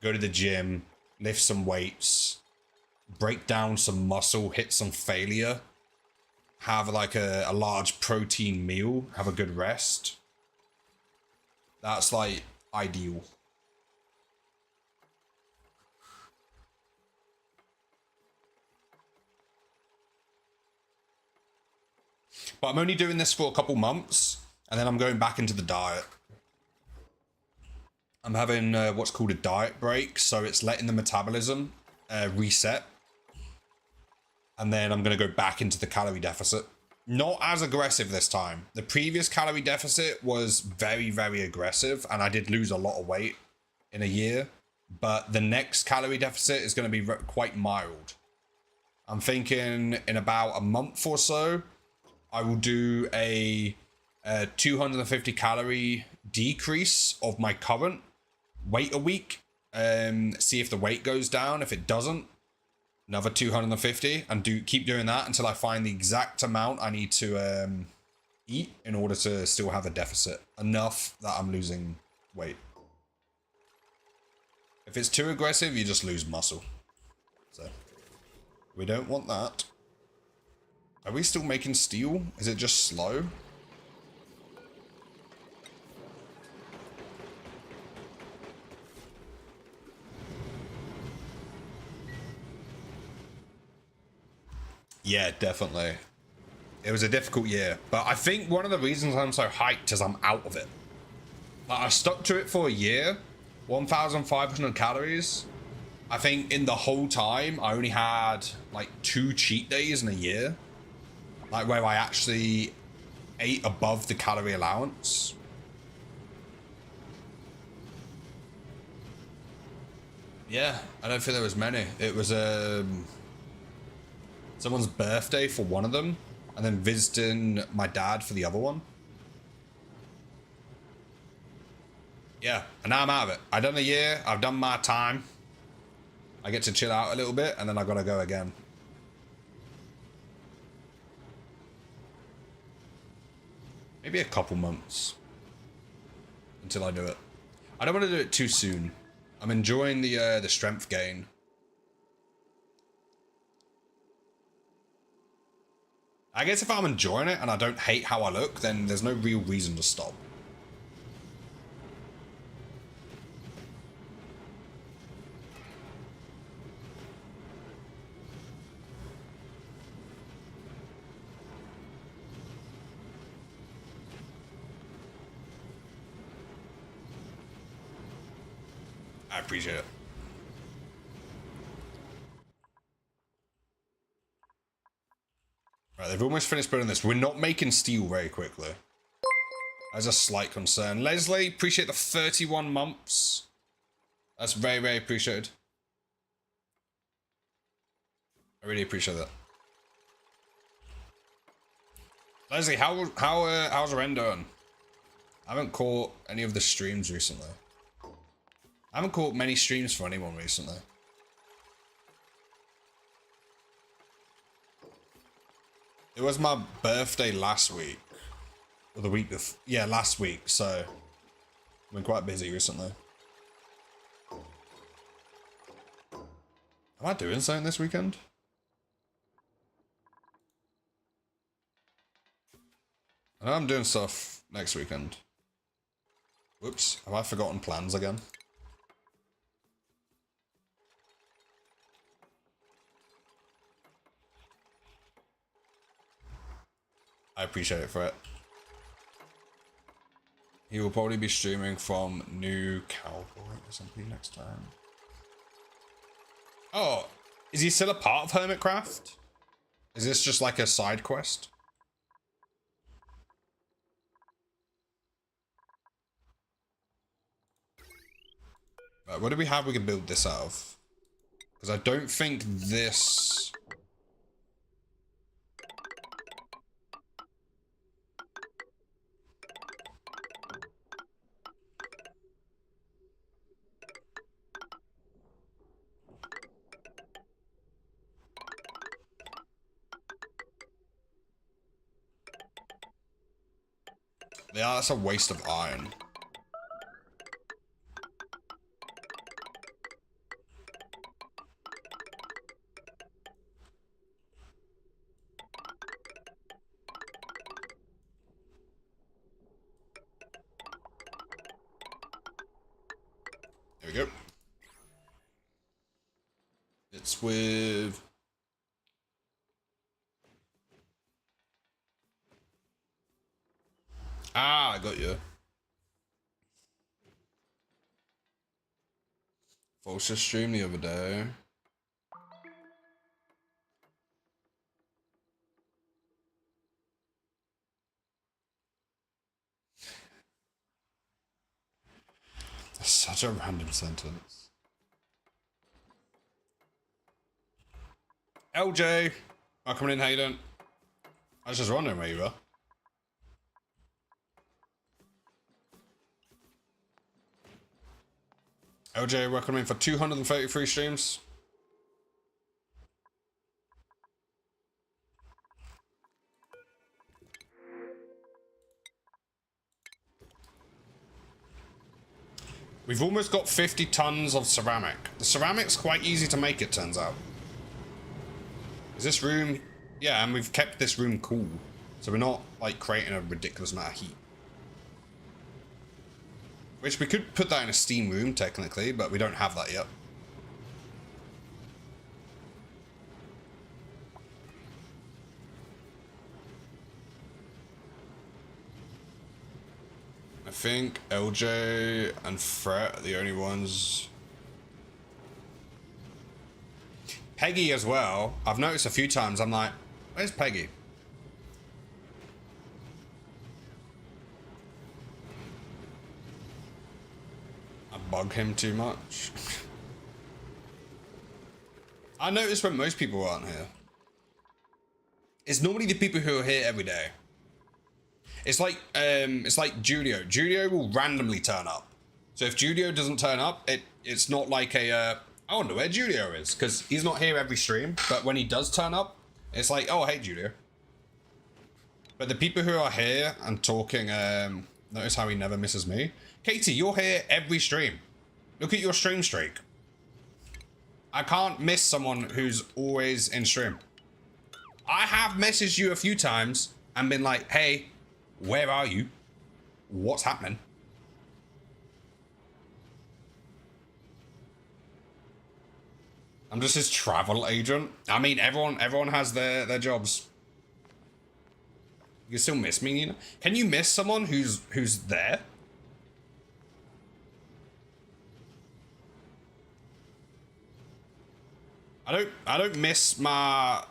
go to the gym, lift some weights, break down some muscle, hit some failure, have like a large protein meal, have a good rest. That's like ideal. But I'm only doing this for a couple months, and then I'm going back into the diet. I'm having what's called a diet break, so it's letting the metabolism reset. And then I'm going to go back into the calorie deficit. Not as aggressive this time. The previous calorie deficit was very, very aggressive, and I did lose a lot of weight in a year. But the next calorie deficit is going to be quite mild. I'm thinking in about a month or so, I will do a 250 calorie decrease of my current weight a week. See if the weight goes down. If it doesn't, another 250, and keep doing that until I find the exact amount I need to eat in order to still have a deficit. Enough that I'm losing weight. If it's too aggressive, you just lose muscle. So, we don't want that. Are we still making steel? Is it just slow? Yeah, definitely. It was a difficult year, but I think one of the reasons I'm so hyped is I'm out of it. Like, I stuck to it for a year, 1,500 calories. I think in the whole time, I only had like 2 cheat days in a year. Like where I actually ate above the calorie allowance. Yeah, I don't think there was many. It was someone's birthday for one of them, and then visiting my dad for the other one. Yeah, and now I'm out of it. I've done a year, I've done my time. I get to chill out a little bit, and then I gotta go again. Maybe a couple months until I do it. I don't want to do it too soon. I'm enjoying the strength gain. I guess if I'm enjoying it and I don't hate how I look, then there's no real reason to stop. I appreciate it. Right, they've almost finished building this. We're not making steel very quickly. That's a slight concern. Leslie, appreciate the 31 months. That's very, very appreciated. I really appreciate that. Leslie, how's Ren doing? I haven't caught any of the streams recently. I haven't caught many streams for anyone recently. It was my birthday last week. Or the week before. Yeah, last week, so I've been quite busy recently. Am I doing something this weekend? I know I'm doing stuff next weekend. Whoops, have I forgotten plans again? I appreciate it for it. He will probably be streaming from New Cowboy or something next time. Oh, is he still a part of Hermitcraft? Is this just like a side quest? Right, what do we have we can build this out of? Because I don't think this... Yeah, that's a waste of iron. There we go. It's with... Ah, I got you. False stream the other day. That's such a random sentence. LJ! Oh, coming in, how you doing? I was just wondering where you were. LJ, welcome in for 233 streams. We've almost got 50 tons of ceramic. The ceramic's quite easy to make, it turns out. Is this room... Yeah, and we've kept this room cool. So we're not, like, creating a ridiculous amount of heat. Which we could put that in a steam room, technically, but we don't have that yet. I think LJ and Fret are the only ones. Peggy as well. I've noticed a few times, I'm like, where's Peggy? I bug him too much. I notice when most people aren't here. It's normally the people who are here every day. It's like Julio. Julio will randomly turn up. So if Julio doesn't turn up, it's not like a I wonder where Julio is, because he's not here every stream, but when he does turn up, it's like, oh, hey, Julio. But the people who are here and talking, notice how he never misses me. Katie, you're here every stream. Look at your stream streak. I can't miss someone who's always in stream. I have messaged you a few times and been like, hey, where are you? What's happening? I'm just his travel agent. I mean, everyone has their jobs. You can still miss me, you know? Can you miss someone who's there? I don't miss my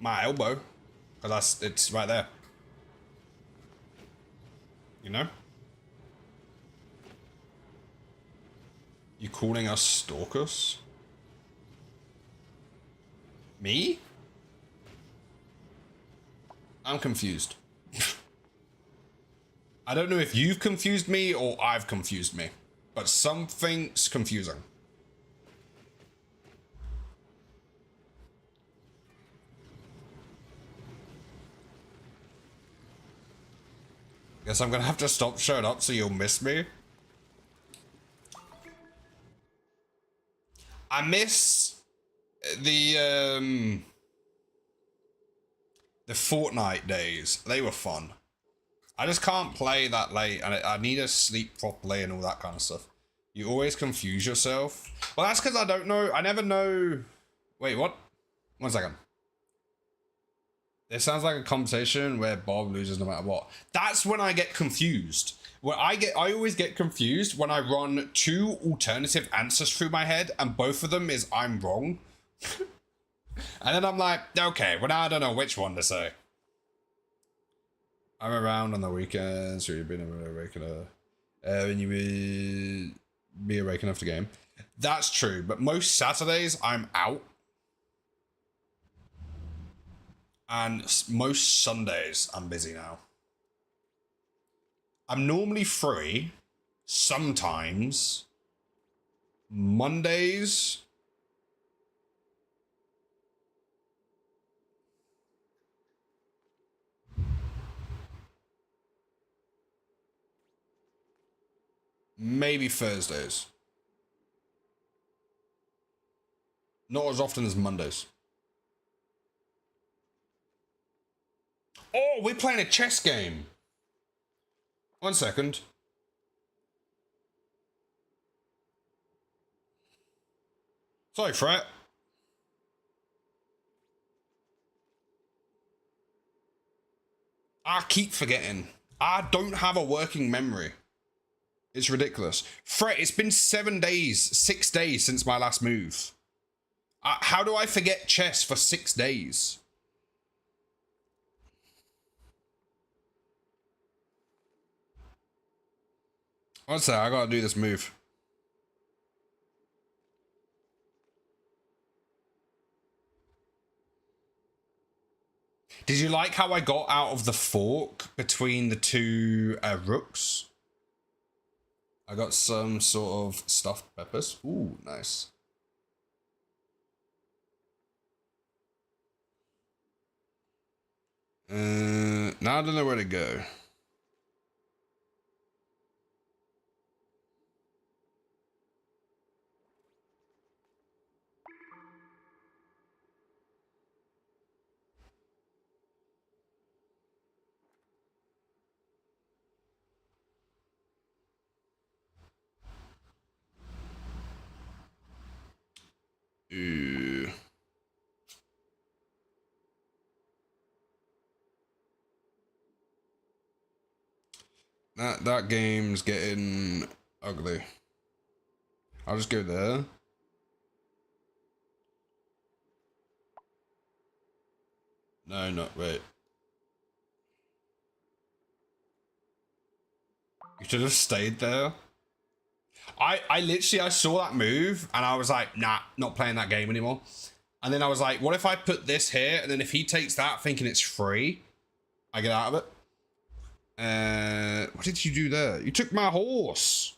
elbow, because it's right there. You know? You calling us stalkers? Me? I'm confused. I don't know if you've confused me or I've confused me, but something's confusing. Guess I'm gonna have to stop showing up so you'll miss me. I miss the Fortnite days. They were fun. I just can't play that late, and I need to sleep properly and all that kind of stuff. You always confuse yourself. Well, that's because I don't know. I never know. Wait, what? 1 second. It sounds like a conversation where Bob loses no matter what. That's when I get confused. I always get confused when I run 2 alternative answers through my head, and both of them is I'm wrong. And then I'm like, okay, well now I don't know which one to say. I'm around on the weekends, so you've been awake when you be awake enough to game. That's true, but most Saturdays I'm out. And most Sundays I'm busy now. I'm normally free, sometimes, Mondays. Maybe Thursdays. Not as often as Mondays. Oh, we're playing a chess game. 1 second. Sorry, Fret. I keep forgetting. I don't have a working memory. It's ridiculous. Fret, it's been 7 days, 6 days since my last move. How do I forget chess for 6 days? One sec, I gotta do this move. Did you like how I got out of the fork between the 2 rooks? I got some sort of stuffed peppers. Ooh, nice. Now I don't know where to go. Ooh. That game's getting ugly. I'll just go there. No, not wait. You should have stayed there. I literally, I saw that move and I was like, nah, not playing that game anymore. And then I was like, what if I put this here? And then if he takes that thinking it's free, I get out of it. What did you do there? You took my horse.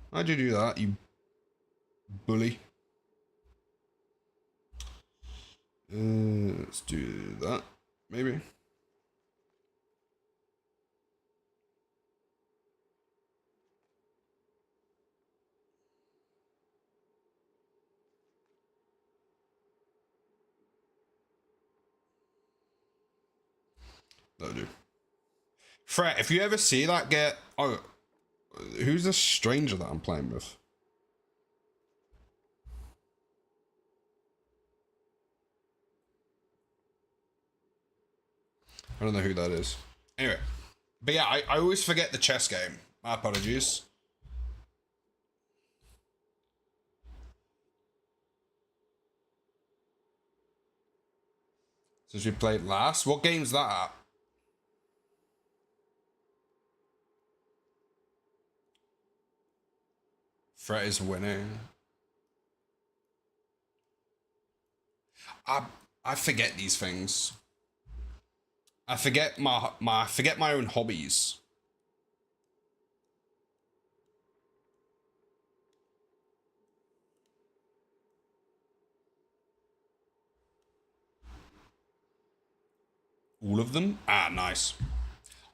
Why'd you do that, you bully? Let's do that, maybe. That'll do. Fret, if you ever see that get... Oh, who's the stranger that I'm playing with? I don't know who that is. Anyway. But yeah, I always forget the chess game. My apologies. Since we played last. What game's that at? Fret is winning. I forget these things. I forget my own hobbies. All of them? Ah, nice.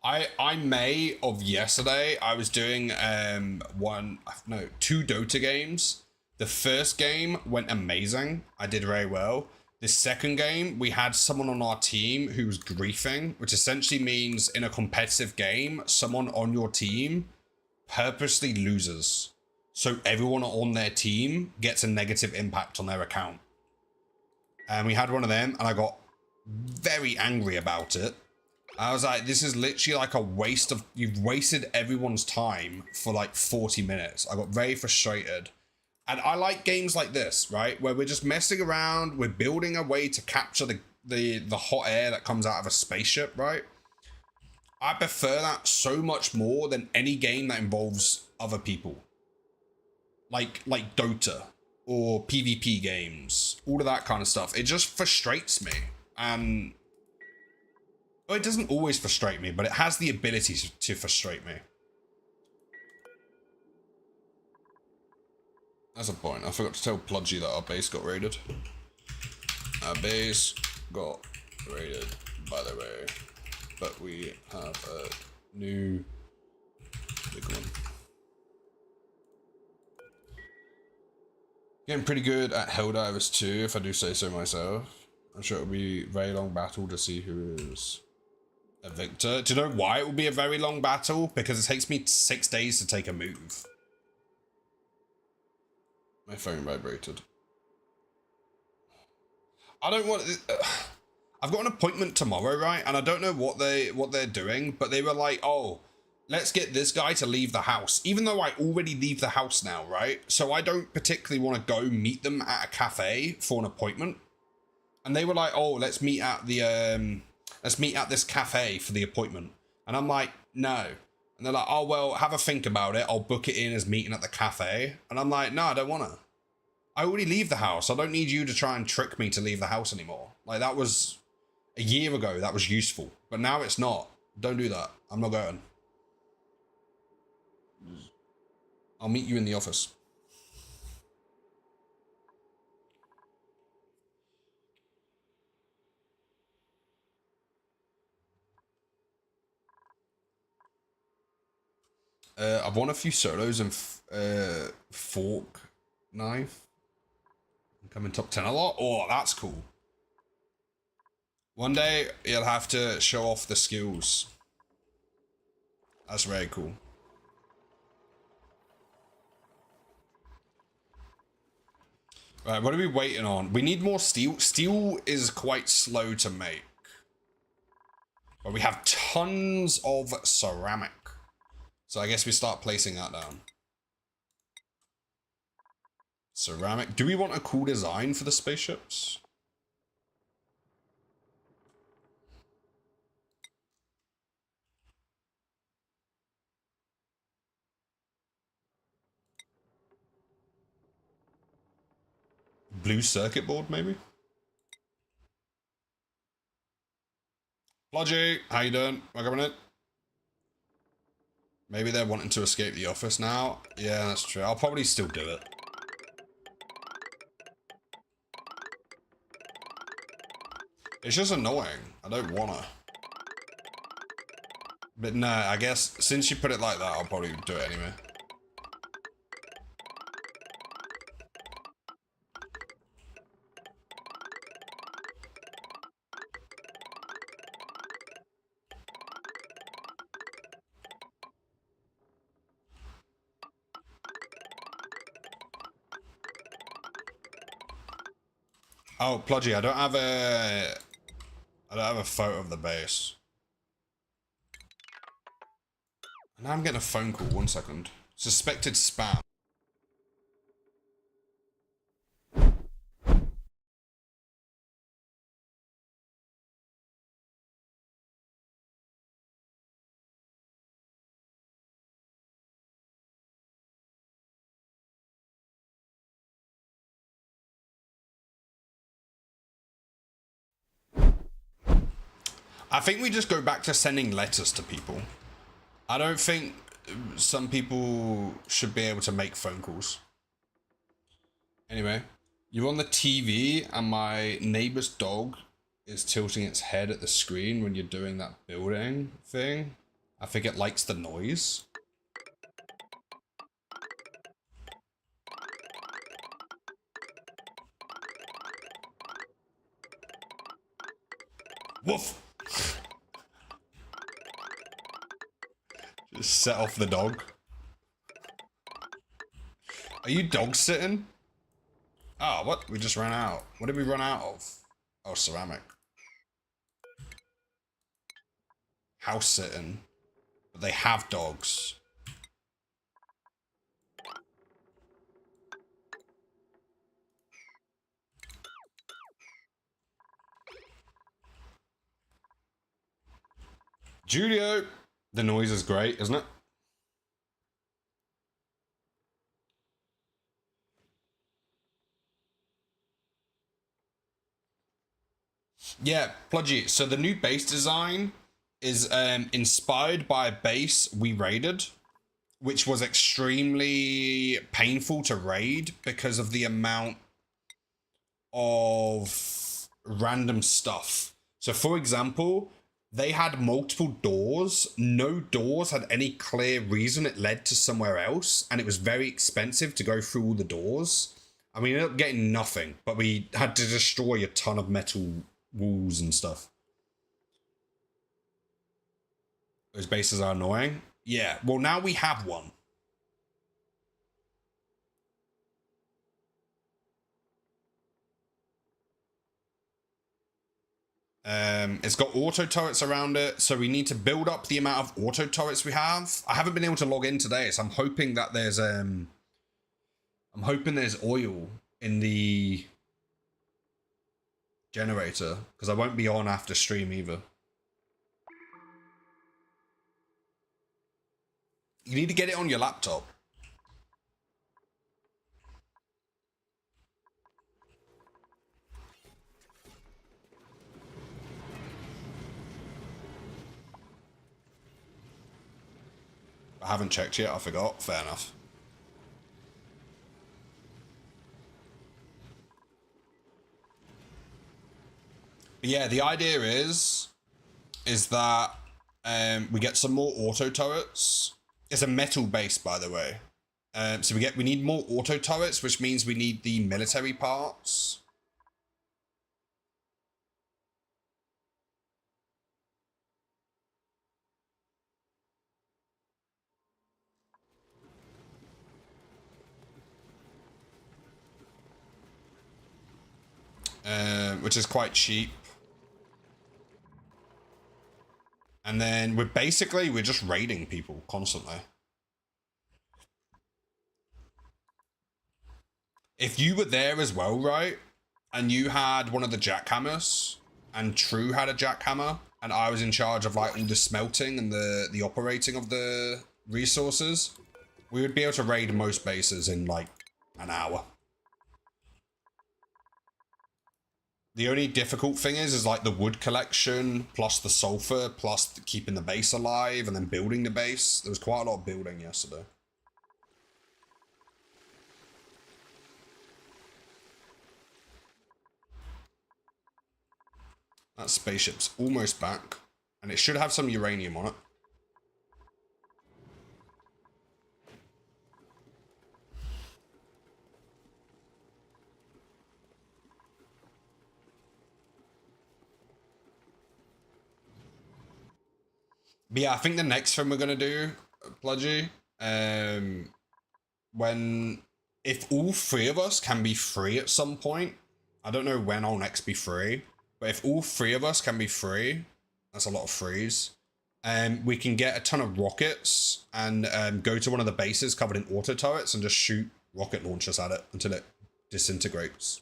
I May of yesterday, I was doing two Dota games. The first game went amazing. I did very well. The second game, we had someone on our team who was griefing, which essentially means in a competitive game, someone on your team purposely loses. So everyone on their team gets a negative impact on their account. And we had one of them, and I got very angry about it. I was like, this is literally like a waste of... You've wasted everyone's time for like 40 minutes. I got very frustrated. And I like games like this, right? Where we're just messing around. We're building a way to capture the hot air that comes out of a spaceship, right? I prefer that so much more than any game that involves other people. Like Dota or PvP games. All of that kind of stuff. It just frustrates me. And... Well, it doesn't always frustrate me, but it has the ability to frustrate me. That's a point. I forgot to tell Pludgy that our base got raided. Our base got raided, by the way. But we have a new big one. Getting pretty good at Helldivers too, if I do say so myself. I'm sure it'll be a very long battle to see who is a victor. Do you know why it will be a very long battle? Because it takes me 6 days to take a move. My phone vibrated. I don't want... I've got an appointment tomorrow, right? And I don't know what they're doing, but they were like, oh, let's get this guy to leave the house. Even though I already leave the house now, right? So I don't particularly want to go meet them at a cafe for an appointment. And they were like, oh, let's meet at this cafe for the appointment. And I'm like, no. And they're like, oh, well, have a think about it. I'll book it in as meeting at the cafe. And I'm like, no, I don't want to. I already leave the house. I don't need you to try and trick me to leave the house anymore. Like, that was a year ago. That was useful. But now it's not. Don't do that. I'm not going. I'll meet you in the office. I've won a few solos and fork knife. I'm coming top 10 a lot. Oh, that's cool. One day you'll have to show off the skills. That's very cool. Right, what are we waiting on? We need more steel. Steel is quite slow to make. But we have tons of ceramic. So I guess we start placing that down. Ceramic. Do we want a cool design for the spaceships? Blue circuit board, maybe? Plodgy, how you doing? Welcome in. Maybe they're wanting to escape the office now. Yeah, that's true. I'll probably still do it. It's just annoying. I don't wanna. But no, I guess since you put it like that, I'll probably do it anyway. Oh, Plodgy, I don't have a photo of the base. Now I'm getting a phone call. 1 second. Suspected spam. I think we just go back to sending letters to people. I don't think some people should be able to make phone calls. Anyway, you're on the TV and my neighbor's dog is tilting its head at the screen when you're doing that building thing. I think it likes the noise. Woof! Just set off the dog. Are you dog sitting? Oh, what? We just ran out. What did we run out of? Oh, ceramic. House sitting. But they have dogs. Julio! The noise is great, isn't it? Yeah, Pludgy. So the new base design is inspired by a base we raided, which was extremely painful to raid because of the amount of random stuff. So for example, they had multiple doors. No doors had any clear reason it led to somewhere else, and it was very expensive to go through all the doors. And we ended up getting nothing, but we had to destroy a ton of metal walls and stuff. Those bases are annoying. Yeah, well now we have one. It's got auto turrets around it, so we need to build up the amount of auto turrets we have. I haven't been able to log in today, so I'm hoping that there's oil in the generator, because I won't be on after stream either. You need to get it on your laptop. I haven't checked yet, I forgot. Fair enough. But yeah, the idea is that we get some more auto turrets. It's a metal base, by the way. So we need more auto turrets, which means we need the military parts. Which is quite cheap. And then we're just raiding people constantly. If you were there as well, right, and you had one of the jackhammers, and True had a jackhammer, and I was in charge of like all the smelting and the operating of the resources, we would be able to raid most bases in like an hour. The only difficult thing is like the wood collection, plus the sulfur, plus keeping the base alive, and then building the base. There was quite a lot of building yesterday. That spaceship's almost back. And it should have some uranium on it. But yeah, I think the next thing we're going to do, Pludgy, if all three of us can be free at some point, I don't know when I'll next be free, but if all three of us can be free, that's a lot of frees, we can get a ton of rockets and go to one of the bases covered in auto turrets and just shoot rocket launchers at it until it disintegrates.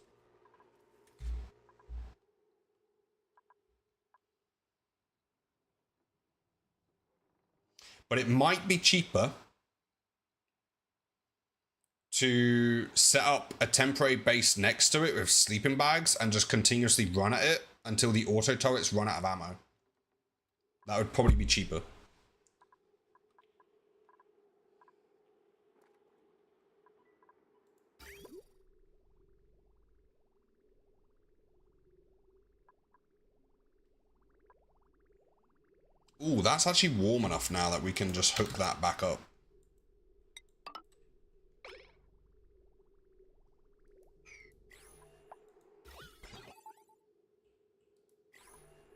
But it might be cheaper to set up a temporary base next to it with sleeping bags and just continuously run at it until the auto turrets run out of ammo. That would probably be cheaper. Ooh, that's actually warm enough now that we can just hook that back up.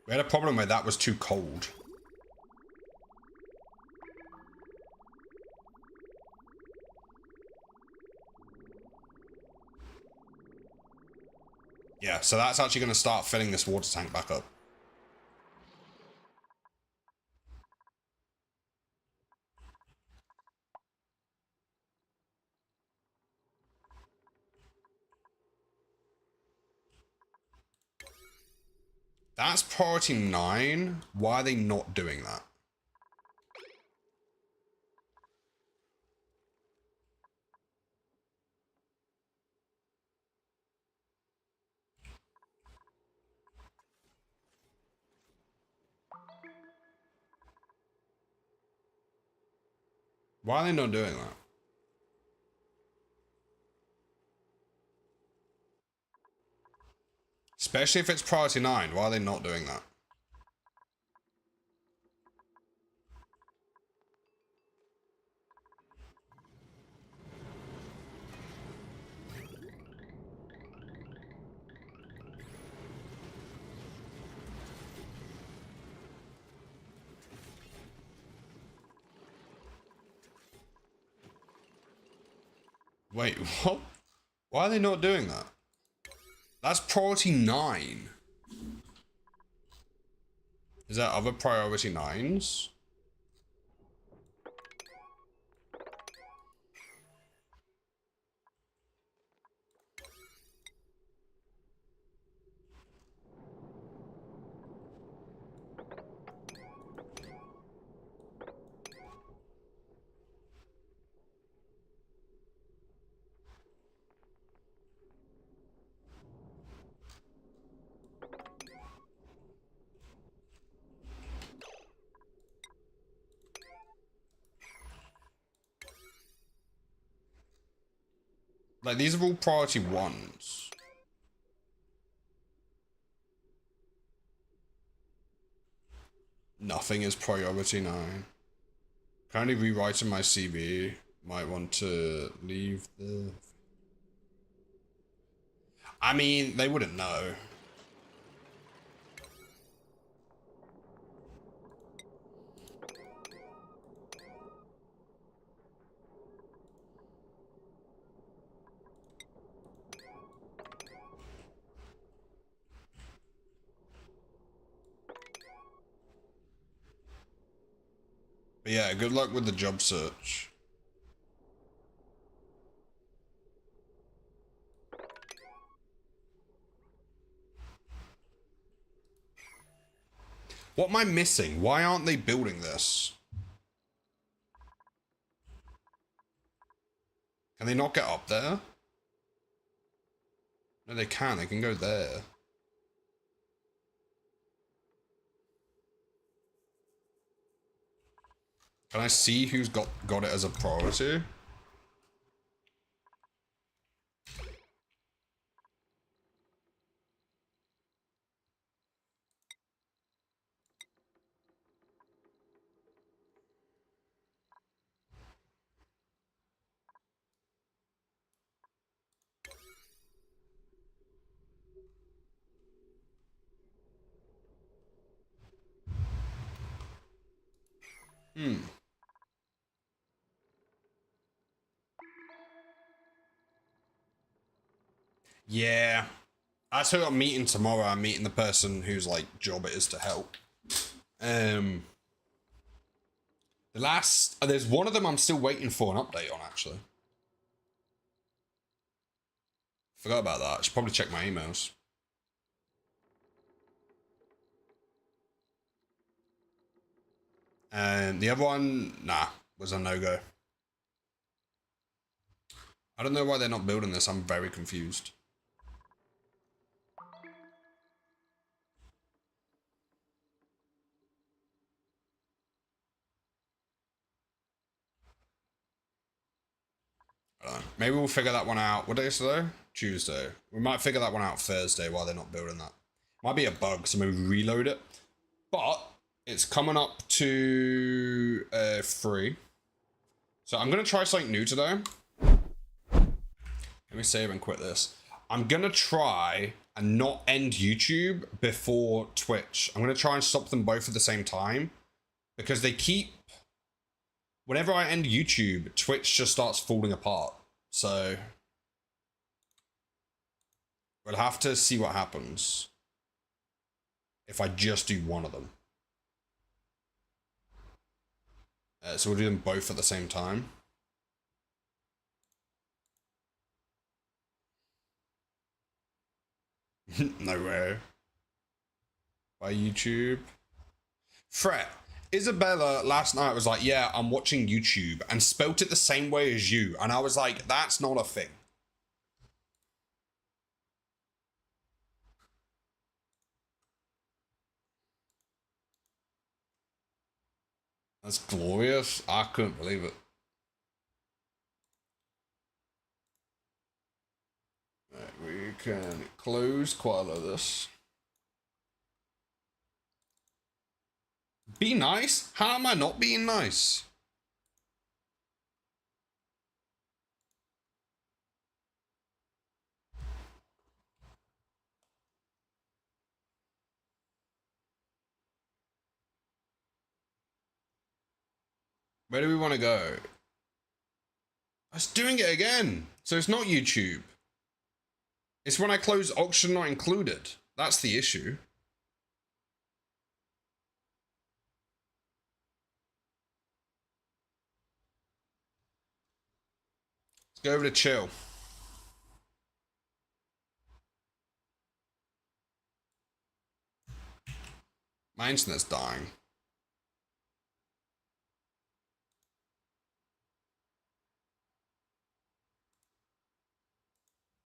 We had a problem where that was too cold. Yeah, so that's actually going to start filling this water tank back up. That's priority 9. Why are they not doing that? Why are they not doing that? Especially if it's priority 9. Why are they not doing that? Wait, what? Why are they not doing that? That's priority 9. Is there other priority 9s? Like, these are all priority 1s. Nothing is priority 9. Currently rewriting my CV. Might want to leave the... I mean, they wouldn't know. But yeah, good luck with the job search. What am I missing? Why aren't they building this? Can they not get up there? No, they can. They can go there. Can I see who's got it as a priority? Hmm. Yeah. That's who I'm meeting tomorrow. I'm meeting the person whose like job it is to help. The last there's one of them I'm still waiting for an update on actually. Forgot about that. I should probably check my emails. And the other one, nah, was a no-go. I don't know why they're not building this. I'm very confused. Maybe we'll figure that one out. What day is today? Tuesday. We might figure that one out Thursday while they're not building that. Might be a bug, so maybe reload it. But it's coming up to 3. So I'm going to try something new today. Let me save and quit this. I'm going to try and not end YouTube before Twitch. I'm going to try and stop them both at the same time. Because they keep... Whenever I end YouTube, Twitch just starts falling apart. So... we'll have to see what happens. If I just do one of them. So we'll do them both at the same time. No way. By YouTube. Fret. Isabella last night was like, yeah, I'm watching YouTube, and spelt it the same way as you. And I was like, that's not a thing. That's glorious. I couldn't believe it. Right, we can close quite a lot of this. Be nice? How am I not being nice? Where do we want to go? I was doing it again. So it's not YouTube. It's when I close auction not included. That's the issue. Let's go over to chill. My internet's dying.